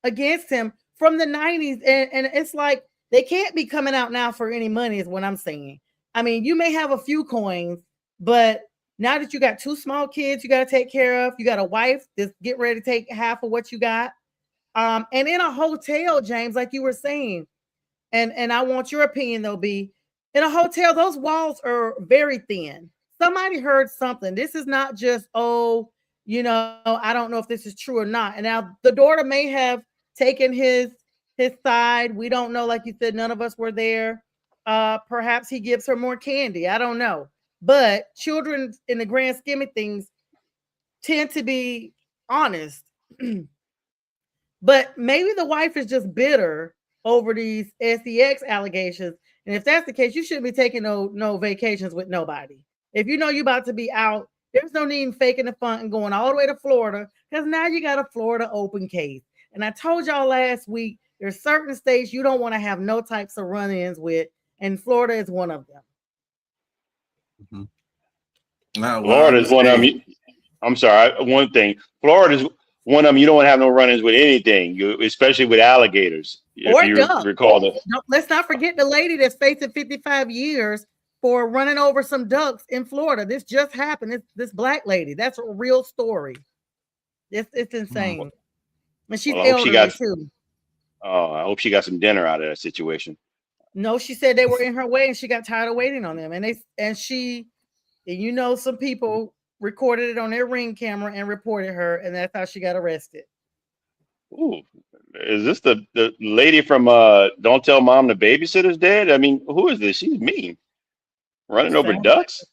against him from the 90s. And it's like they can't be coming out now for any money, is what I'm saying. I mean, you may have a few coins, but now that you got 2 small kids you got to take care of, you got a wife that's get ready to take half of what you got. And in a hotel, James, like you were saying, and I want your opinion though, B. In a hotel, those walls are very thin. Somebody heard something. This is not just, I don't know if this is true or not. And now the daughter may have taken his side. We don't know. Like you said, none of us were there. Perhaps he gives her more candy. I don't know. But children, in the grand scheme of things, tend to be honest. But maybe the wife is just bitter over these SEX allegations. And if that's the case, you shouldn't be taking no vacations with nobody. If you know you're about to be out, there's no need in faking the fun and going all the way to Florida, because now you got a Florida open case. And I told y'all last week, There's certain states you don't want to have no types of run-ins with, and Florida is one of them. Florida is one of them. I'm sorry. One thing, Florida is one of them. You don't want to have no run-ins with anything, especially with alligators. Or if you ducks. recall that. Let's not forget the lady that's facing 55 years for running over some ducks in Florida. This just happened. This black lady. That's a real story. It's insane. And she's elderly too. Oh, I hope she got some dinner out of that situation. No, she said they were in her way and she got tired of waiting on them. And some people recorded it on their Ring camera and reported her, and that's how she got arrested. Ooh, is this the lady from Don't Tell Mom the Babysitter's Dead? I mean, who is this? She's mean. Running over ducks?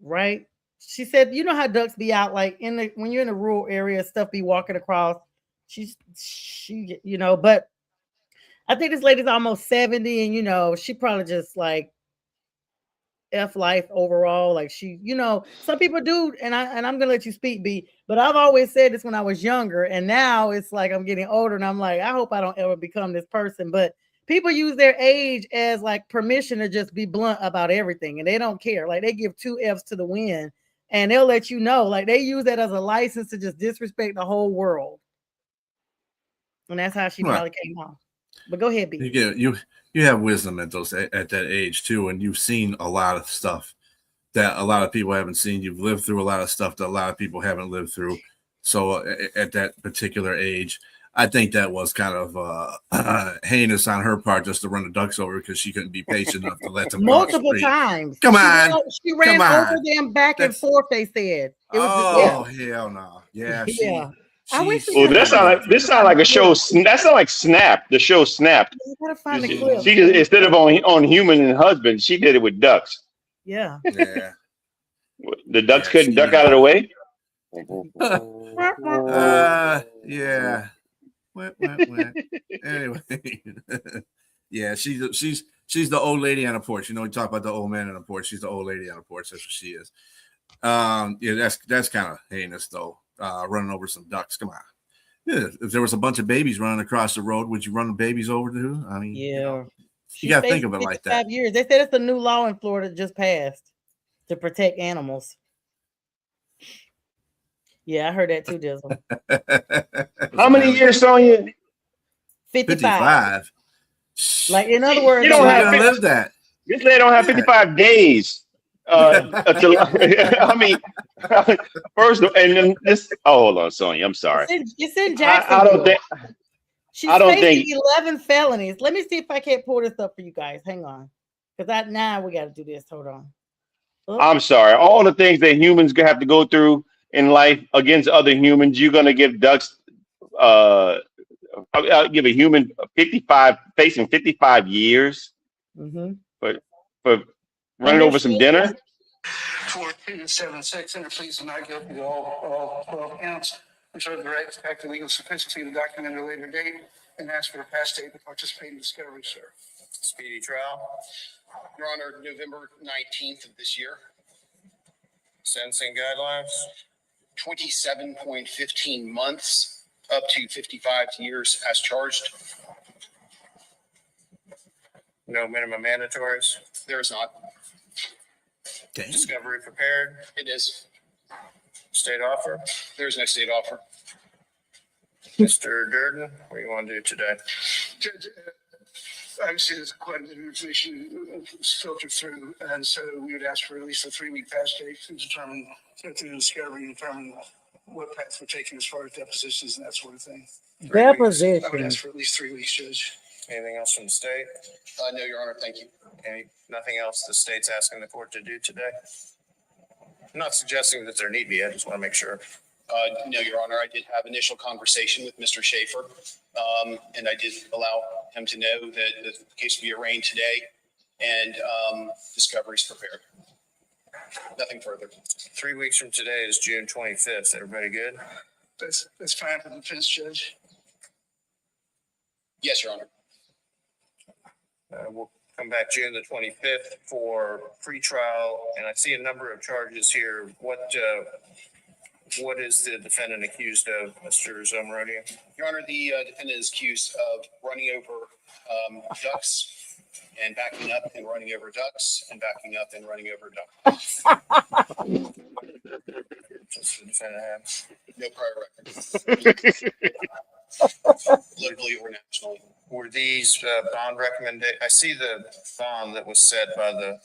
Right. She said, you know how ducks be out like when you're in a rural area, stuff be walking across. But I think this lady's almost 70, and she probably just like F life overall. Like some people do, and I'm gonna let you speak, B. But I've always said this when I was younger, and now it's like I'm getting older, and I'm like, I hope I don't ever become this person. But people use their age as like permission to just be blunt about everything, and they don't care. Like they give 2 F's to the wind, and they'll let you know. Like they use that as a license to just disrespect the whole world, and that's how she probably came off. But go ahead, B. You have wisdom at that age too, and you've seen a lot of stuff that a lot of people haven't seen. You've lived through a lot of stuff that a lot of people haven't lived through. So at that particular age, I think that was kind of heinous on her part just to run the ducks over because she couldn't be patient enough to let them multiple times. Come on, she ran over them back and forth. They said it was. Hell no, yeah, I wish this sound like a show. That sound like Snap. The show Snapped. Gotta find the clip. She just, instead of on human and husband, she did it with ducks. Yeah. The ducks couldn't duck out of the way. Yeah. Anyway, yeah, she's the old lady on the porch. We talk about the old man on the porch. She's the old lady on the porch. That's what she is. Yeah, that's kind of heinous though. Running over some ducks. Come on. Yeah, if there was a bunch of babies running across the road, would you run the babies over too? I mean, yeah. You got to think of it like that. 5 years. They said it's a new law in Florida just passed to protect animals. Yeah, I heard that too, Dizzle. How many years, Sonya? 55. Like in other words, you don't have to live that. This lady don't have 55 days. I mean, first, and then this. Oh, hold on, Sonya. I'm sorry. It's in Jacksonville. I don't think 11 felonies. Let me see if I can't pull this up for you guys. Hang on, because now we got to do this. Hold on. Oops. I'm sorry. All the things that humans have to go through in life against other humans, you're gonna give ducks. I'll give a human 55 facing 55 years. For running over some dinner. 4276, enter pleas of not guilty to all 12 counts. Reserve the right to act the legal sufficiency of the document at a later date and ask for a past date to participate in discovery, sir. Speedy trial. Your Honor, November 19th of this year. Sentencing guidelines. 27.15 months up to 55 years as charged. No minimum mandatories. There is not. Okay. Discovery prepared. It is. State offer. There is no state offer. Mr. Durden, what do you want to do today? Judge, obviously, there's quite a bit of information filtered through, and so we would ask for at least a 3-week past date to determine, through the discovery, determine what path we're taking as far as depositions and that sort of thing. Depositions. I would ask for at least 3 weeks, Judge. Anything else from the state? No, Your Honor. Thank you. Nothing else the state's asking the court to do today? I'm not suggesting that there need be. I just want to make sure. No, Your Honor. I did have initial conversation with Mr. Schaefer, and I did allow him to know that the case will be arraigned today, and discovery is prepared. Nothing further. 3 weeks from today is June 25th. Everybody good? That's fine for the defense, Judge. Yes, Your Honor. We'll come back June the 25th for pretrial, and I see a number of charges here. What What is the defendant accused of, Mr. Zamorodi? Your Honor, the defendant is accused of running over ducks and backing up and running over ducks and backing up and running over ducks. Does the defendant have? No prior record, locally or nationally. Were these bond recommended? I see the bond that was set by the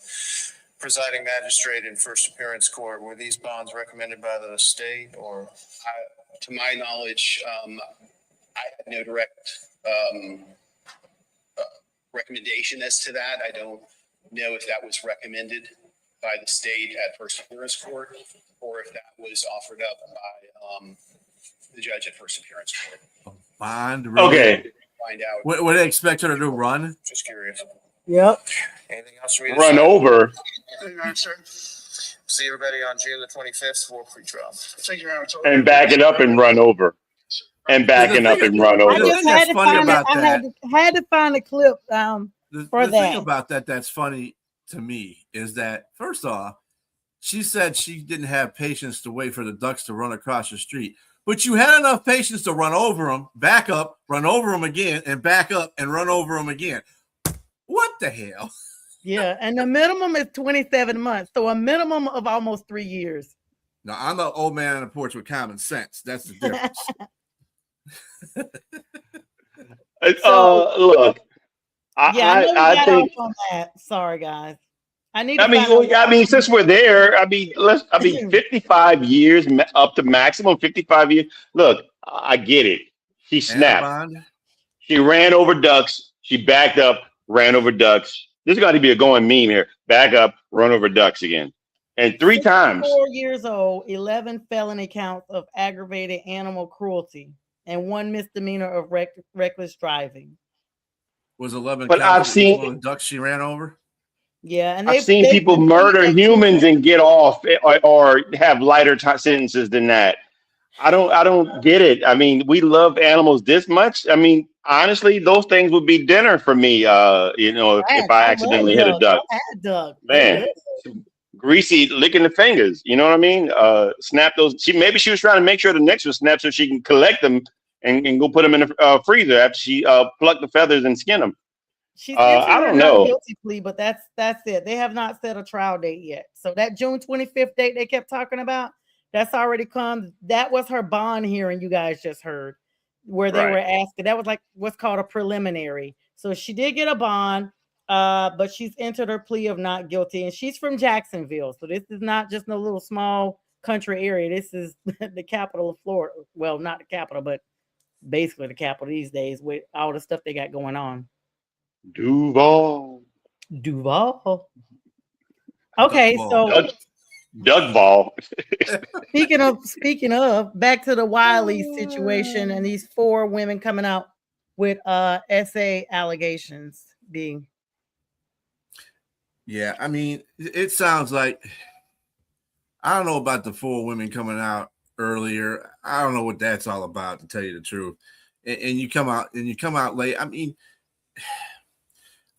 presiding magistrate in first appearance court. Were these bonds recommended by the state or? To my knowledge, I had no direct recommendation as to that. I don't know if that was recommended by the state at first appearance court or if that was offered up by the judge at first appearance court. Bond, really? Okay, Find out. What do they expect her to run? Just curious. Yep. Anything else? From run over. Your Honor, sir. See everybody on June the 25th for pre-trial. Thank you, Your Honor. And backing up and run over. And backing up and run I I over. just think had that's to funny find it. about I that. had to find a clip for The that. thing about that's funny to me is that, first off, she said she didn't have patience to wait for the ducks to run across the street. But you had enough patience to run over them, back up, run over them again, and back up and run over them again. What the hell? Yeah, and the minimum is 27 months, so a minimum of almost 3 years. Now, I'm the old man on the porch with common sense. That's the difference. Look, Yeah, I know we I got think. off on that. Sorry, guys. I need. I To mean, find out- since we're there, 55 years up to maximum 55 years. Look, I get it. She And a snapped. bond? She ran over ducks. She backed up, ran over ducks. There's got to be a going meme here. Back up, run over ducks again, and 3 times. 4 years old, 11 felony counts of aggravated animal cruelty, and 1 misdemeanor of reckless driving. Was 11 But counts I've for seen- each one of the ducks she ran over? Yeah, and I've seen people murder humans and get off or have lighter sentences than that. I don't get it. I mean, we love animals this much. I mean, honestly, those things would be dinner for me. If I accidentally hit a duck, Duck. man, greasy, licking the fingers. You know what I mean? Snap those. Maybe she was trying to make sure the next one snapped so she can collect them and go put them in the freezer after she plucked the feathers and skin them. She's I don't know. guilty plea, but that's it. They have not set a trial date yet. So that June 25th date they kept talking about, that's already come. That was her bond hearing you guys just heard, where they were asking. That was like what's called a preliminary. So she did get a bond, but she's entered her plea of not guilty, and she's from Jacksonville. So this is not just no little small country area. This is the capital of Florida. Well, not the capital, but basically the capital these days with all the stuff they got going on. Duval. Okay, Duval. so Duckball. speaking of, back to the Wiley situation and these 4 women coming out with SA allegations being. Yeah, I mean, it sounds like, I don't know about the 4 women coming out earlier. I don't know what that's all about, to tell you the truth. And you come out late. I mean,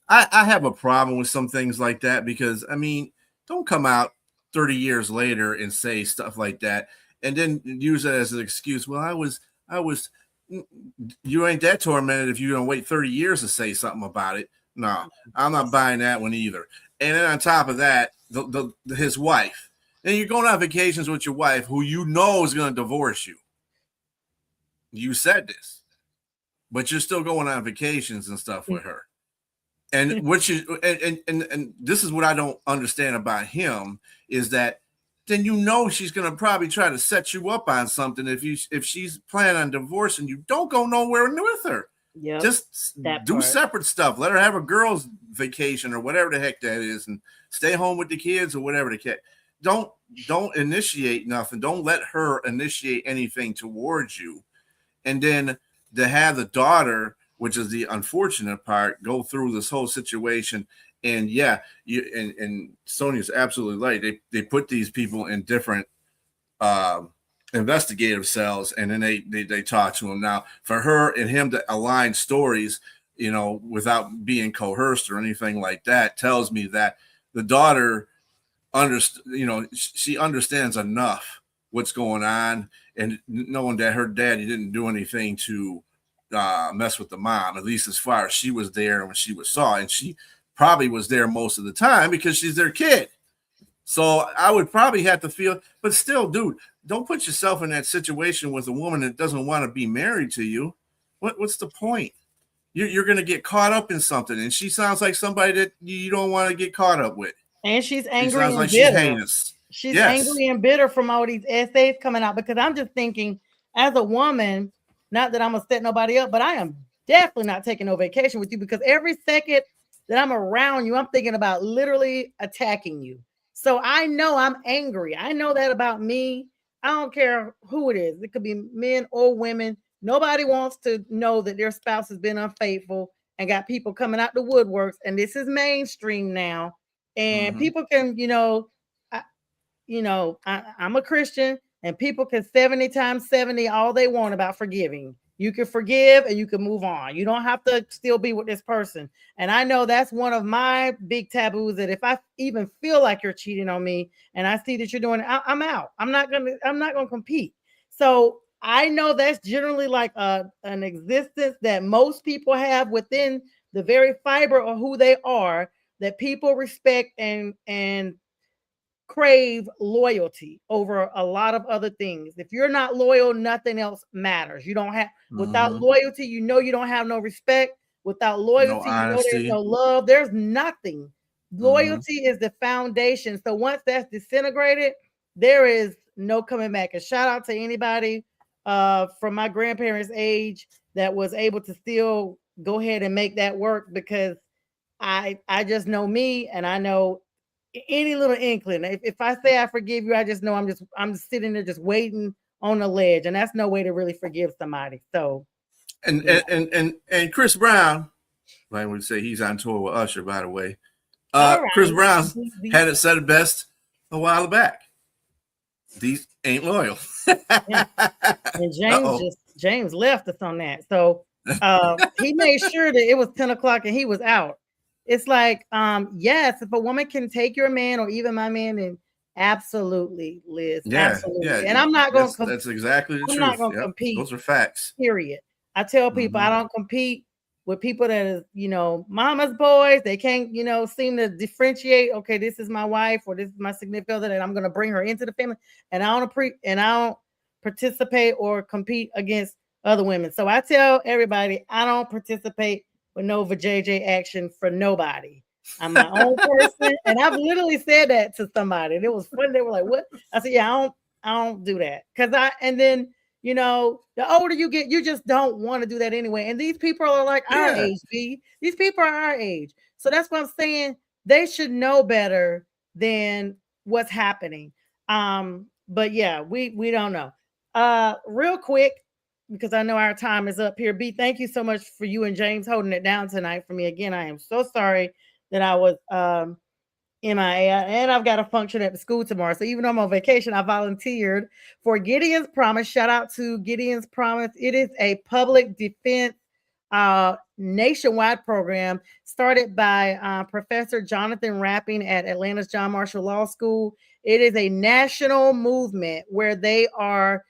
I have a problem with some things like that because, I mean, don't come out 30 years later and say stuff like that and then use it as an excuse. Well, I was, you ain't that tormented if you're going to wait 30 years to say something about it. No, I'm not buying that one either. And then on top of that, his wife. And you're going on vacations with your wife who you know is going to divorce you. You said this, but you're still going on vacations and stuff with her. And what you and this is what I don't understand about him is that then she's gonna probably try to set you up on something if she's planning on divorcing you. Don't go nowhere with her. Yeah, just do separate stuff. Let her have a girl's vacation or whatever the heck that is, and stay home with the kids or whatever the heck. Don't initiate nothing. Don't let her initiate anything towards you, and then to have the daughter, which is the unfortunate part, go through this whole situation. And yeah, and Sonia's absolutely right. They put these people in different investigative cells, and then they talk to them. Now, for her and him to align stories, without being coerced or anything like that, tells me that the daughter she understands enough what's going on, and knowing that her daddy didn't do anything to mess with the mom, at least as far as she was there when she was saw, and she probably was there most of the time because she's their kid. So I would probably have to feel, but still, dude, don't put yourself in that situation with a woman that doesn't want to be married to you. What's the point? You're going to get caught up in something, and she sounds like somebody that you don't want to get caught up with. And she's angry. She sounds and like bitter. She's heinous. She's angry and bitter from all these essays coming out, because I'm just thinking, as a woman, not that I'm gonna set nobody up, but I am definitely not taking no vacation with you, because every second that I'm around you, I'm thinking about literally attacking you. So I know I'm angry. I know that about me. I don't care who it is. It could be men or women. Nobody wants to know that their spouse has been unfaithful and got people coming out the woodworks. And this is mainstream now. And people can, I'm a Christian, and people can 70 times 70 all they want about forgiving. You can forgive and you can move on. You don't have to still be with this person. And I know that's one of my big taboos, that if I even feel like you're cheating on me and I see that you're doing it, I'm out. I'm not gonna compete. So I know that's generally like an existence that most people have within the very fiber of who they are, that people respect and crave loyalty over a lot of other things. If you're not loyal, nothing else matters. You don't have, without loyalty, you don't have no respect. Without loyalty, there's no love. There's nothing. Loyalty is the foundation. So once that's disintegrated, there is no coming back. And shout out to anybody from my grandparents' age that was able to still go ahead and make that work, because I just know me, and I know any little inkling. If I say I forgive you, I just know I'm just sitting there just waiting on the ledge, and that's no way to really forgive somebody. So, and Chris Brown, I would say he's on tour with Usher, by the way. Chris Brown had it said it best a while back. These ain't loyal. And James left us on that. So he made sure that it was 10 o'clock and he was out. It's like, yes, if a woman can take your man or even my man, then absolutely, Liz. Yeah, absolutely. Yeah. And I'm not going to That's exactly the truth. I'm not going to compete. Those are facts. Period. I tell people I don't compete with people that is, mama's boys. They can't, seem to differentiate. Okay, this is my wife or this is my significant other, and I'm going to bring her into the family. And I don't participate or compete against other women. So I tell everybody I don't participate with no vajayjay action for nobody. I'm my own person, and I've literally said that to somebody. And it was funny. They were like, "What?" I said, "Yeah, I don't do that." And then the older you get, you just don't want to do that anyway. And these people are like our age, B. These people are our age, so that's what I'm saying. They should know better than what's happening. But yeah, we don't know. Real quick, because I know our time is up here. B, thank you so much for you and James holding it down tonight for me. Again, I am so sorry that I was MIA, and I've got a function at the school tomorrow. So even though I'm on vacation, I volunteered for Gideon's Promise. Shout out to Gideon's Promise. It is a public defense nationwide program started by Professor Jonathan Rapping at Atlanta's John Marshall Law School. It is a national movement where they are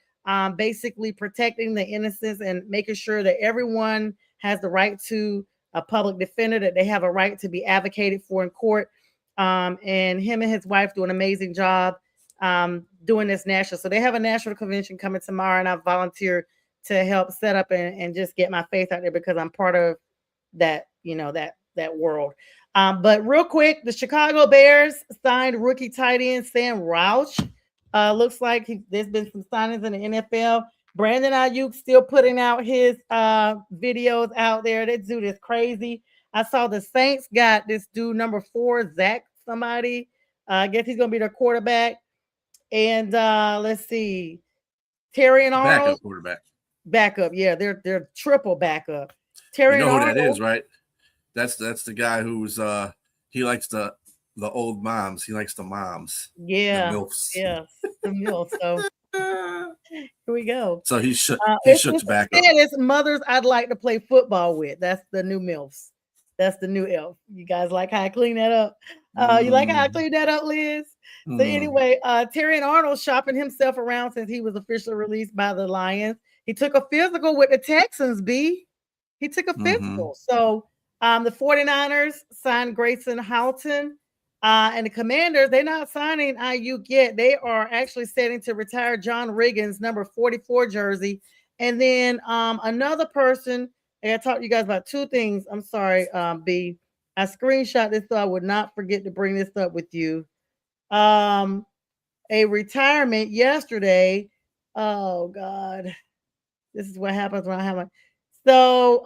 basically protecting the innocents and making sure that everyone has the right to a public defender, that they have a right to be advocated for in court. And him and his wife do an amazing job doing this national. So they have a national convention coming tomorrow, and I volunteer to help set up and just get my face out there, because I'm part of that, that world. But real quick, the Chicago Bears signed rookie tight end Sam Roush. Looks like there's been some signings in the NFL. Brandon Ayuk still putting out his videos out there. That dude is crazy. I saw the Saints got this dude number 4, Zach somebody. I guess he's going to be their quarterback. And let's see. Terry and Arnold. Backup quarterback. Backup, yeah. They're triple backup. Terry and Arnold. Who that is, right? That's the guy who's he likes the old moms. He likes the moms. Yeah. The MILFs. Yeah. The MILFs. So here we go. So he should back up. It's mothers I'd like to play football with. That's the new MILFs. That's the new elf. You guys like how I clean that up? You like how I clean that up, Liz? So anyway, Terry Arnold shopping himself around since he was officially released by the Lions. He took a physical with the Texans, B. He took a physical. So the 49ers signed Grayson Houghton. And the Commanders, they're not signing Ayuk yet. They are actually setting to retire John Riggins, number 44 jersey. And then another person, I got to talk to you guys about two things. I'm sorry, B. I screenshot this so I would not forget to bring this up with you. A retirement yesterday. Oh, God. This is what happens when I have my... So,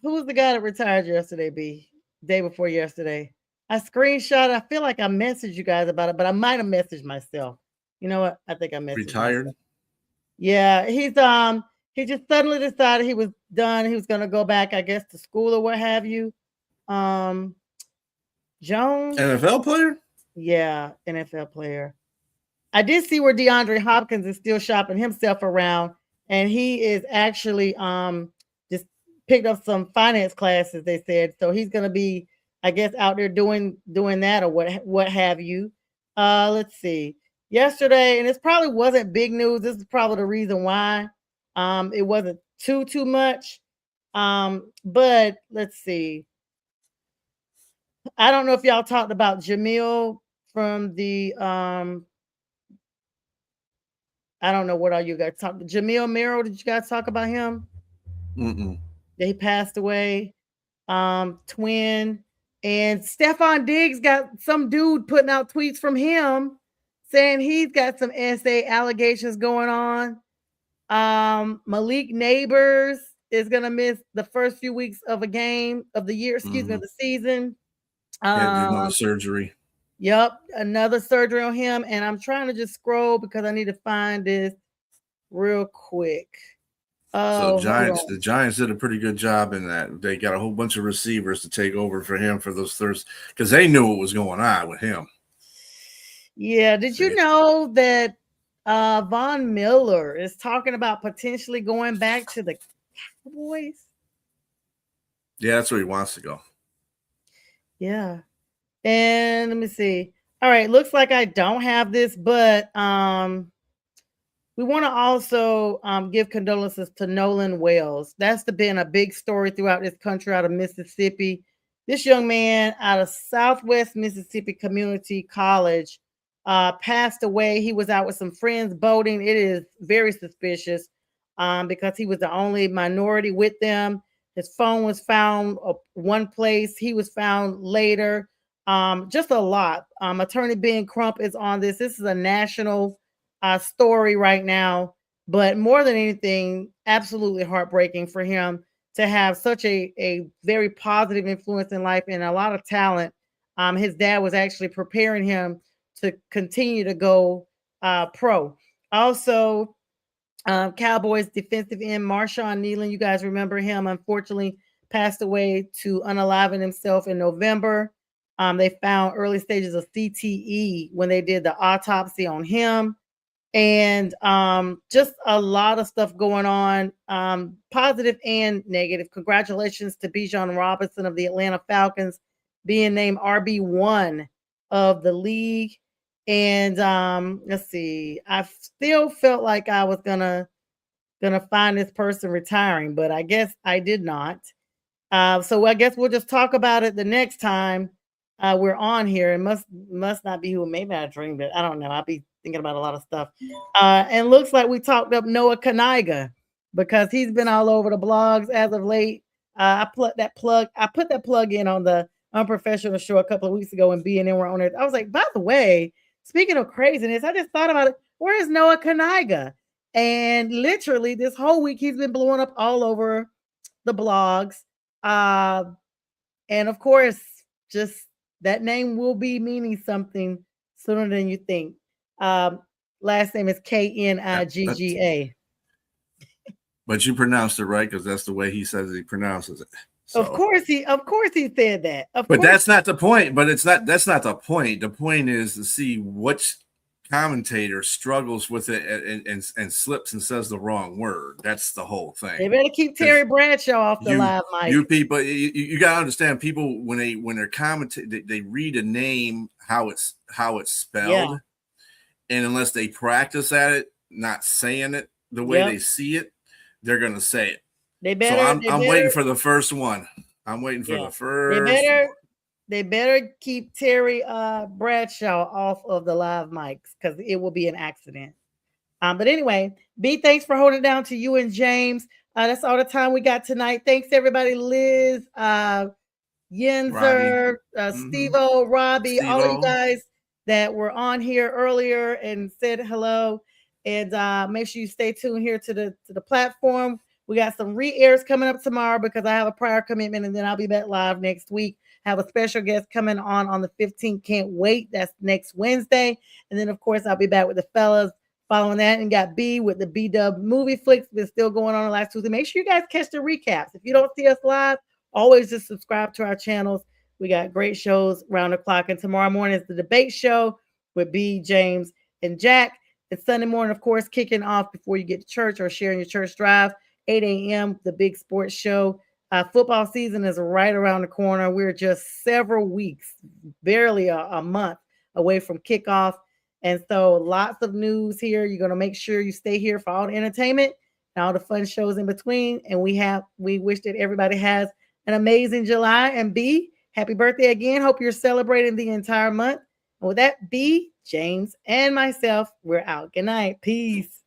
who was the guy that retired yesterday, B? Day before yesterday. I screenshot. I feel like I messaged you guys about it, but I might have messaged myself. You know what? I think I messaged retired. Myself. Yeah, he just suddenly decided he was done. He was gonna go back, I guess, to school or what have you. Jones. NFL player? Yeah, NFL player. I did see where DeAndre Hopkins is still shopping himself around, and he is actually just picked up some finance classes, they said. So he's going to be, I guess, out there doing that or what have you. Let's see. Yesterday, and this probably wasn't big news. This is probably the reason why it wasn't too much. But let's see. I don't know if y'all talked about Jamil from the I don't know what all you guys talk. Jamil Merrill, did you guys talk about him? He passed away. Twin. And Stephon Diggs got some dude putting out tweets from him saying he's got some SA allegations going on. Malik Neighbors is gonna miss the first few weeks of a game of the year, of the season. Another surgery. Yep, another surgery on him. And I'm trying to just scroll because I need to find this real quick. So the Giants did a pretty good job in that. They got a whole bunch of receivers to take over for him for those Thursdays because they knew what was going on with him. Yeah. Did you know that Von Miller is talking about potentially going back to the Cowboys? Yeah, that's where he wants to go. Yeah. And let me see. All right, looks like I don't have this, but we want to also give condolences to Nolan Wells. That's been a big story throughout this country, out of Mississippi. This young man out of Southwest Mississippi Community College passed away. He was out with some friends boating. It is very suspicious because he was the only minority with them. His phone was found one place. He was found later. Just a lot. Attorney Ben Crump is on this. This is a national story right now, but more than anything, absolutely heartbreaking for him to have such a very positive influence in life and a lot of talent. His dad was actually preparing him to continue to go pro. Also, Cowboys defensive end Marshawn Nealon, you guys remember him, unfortunately passed away to unaliving himself in November. They found early stages of CTE when they did the autopsy on him. And just a lot of stuff going on, positive and negative. Congratulations to Bijan Robinson of the Atlanta Falcons being named RB1 of the league. And let's see, I still felt like I was gonna find this person retiring, but I guess I did not. So I guess we'll just talk about it the next time we're on here. It must not be who. Maybe I dreamed it. I don't know. I'll be thinking about a lot of stuff. And looks like we talked up Noah Kaniga because he's been all over the blogs as of late. I put that plug in on the Unprofessional show a couple of weeks ago, and BNN were on it. I was like, by the way, speaking of craziness, I just thought about it. Where is Noah Kaniga? And literally this whole week he's been blowing up all over the blogs. And of course, just that name will be meaning something sooner than you think. Last name is Knigga. But you pronounced it right because that's the way he says he pronounces it. So. Of course he said that. But that's not the point. But that's not the point. The point is to see which commentator struggles with it and slips and says the wrong word. That's the whole thing. They better keep Terry Bradshaw off the live mic. You people, you got to understand. People when they're commentating, they read a name how it's spelled, and unless they practice at it, not saying it the way they see it, they're gonna say it. They better. So I'm waiting for the first one. I'm waiting for the first. They better keep Terry Bradshaw off of the live mics because it will be an accident. But anyway, B, thanks for holding it down to you and James. That's all the time we got tonight. Thanks everybody, Liz, Yenzer, Steve-O, Robbie, all of you guys that were on here earlier and said hello. And make sure you stay tuned here to the platform. We got some re-airs coming up tomorrow because I have a prior commitment, and then I'll be back live next week. Have a special guest coming on the 15th. Can't wait. That's next Wednesday. And then, of course, I'll be back with the fellas following that, and got B with the B-Dub movie flicks that's still going on the last Tuesday. Make sure you guys catch the recaps. If you don't see us live, always just subscribe to our channels. We got great shows around the clock. And tomorrow morning is the debate show with B, James, and Jack. It's Sunday morning, of course, kicking off before you get to church or sharing your church drive. 8 a.m., the big sports show. Football season is right around the corner. We're just several weeks, barely a month away from kickoff. And so lots of news here. You're going to make sure you stay here for all the entertainment and all the fun shows in between. And we wish that everybody has an amazing July. And B, happy birthday again. Hope you're celebrating the entire month. And with that, B, James, and myself, we're out. Good night. Peace.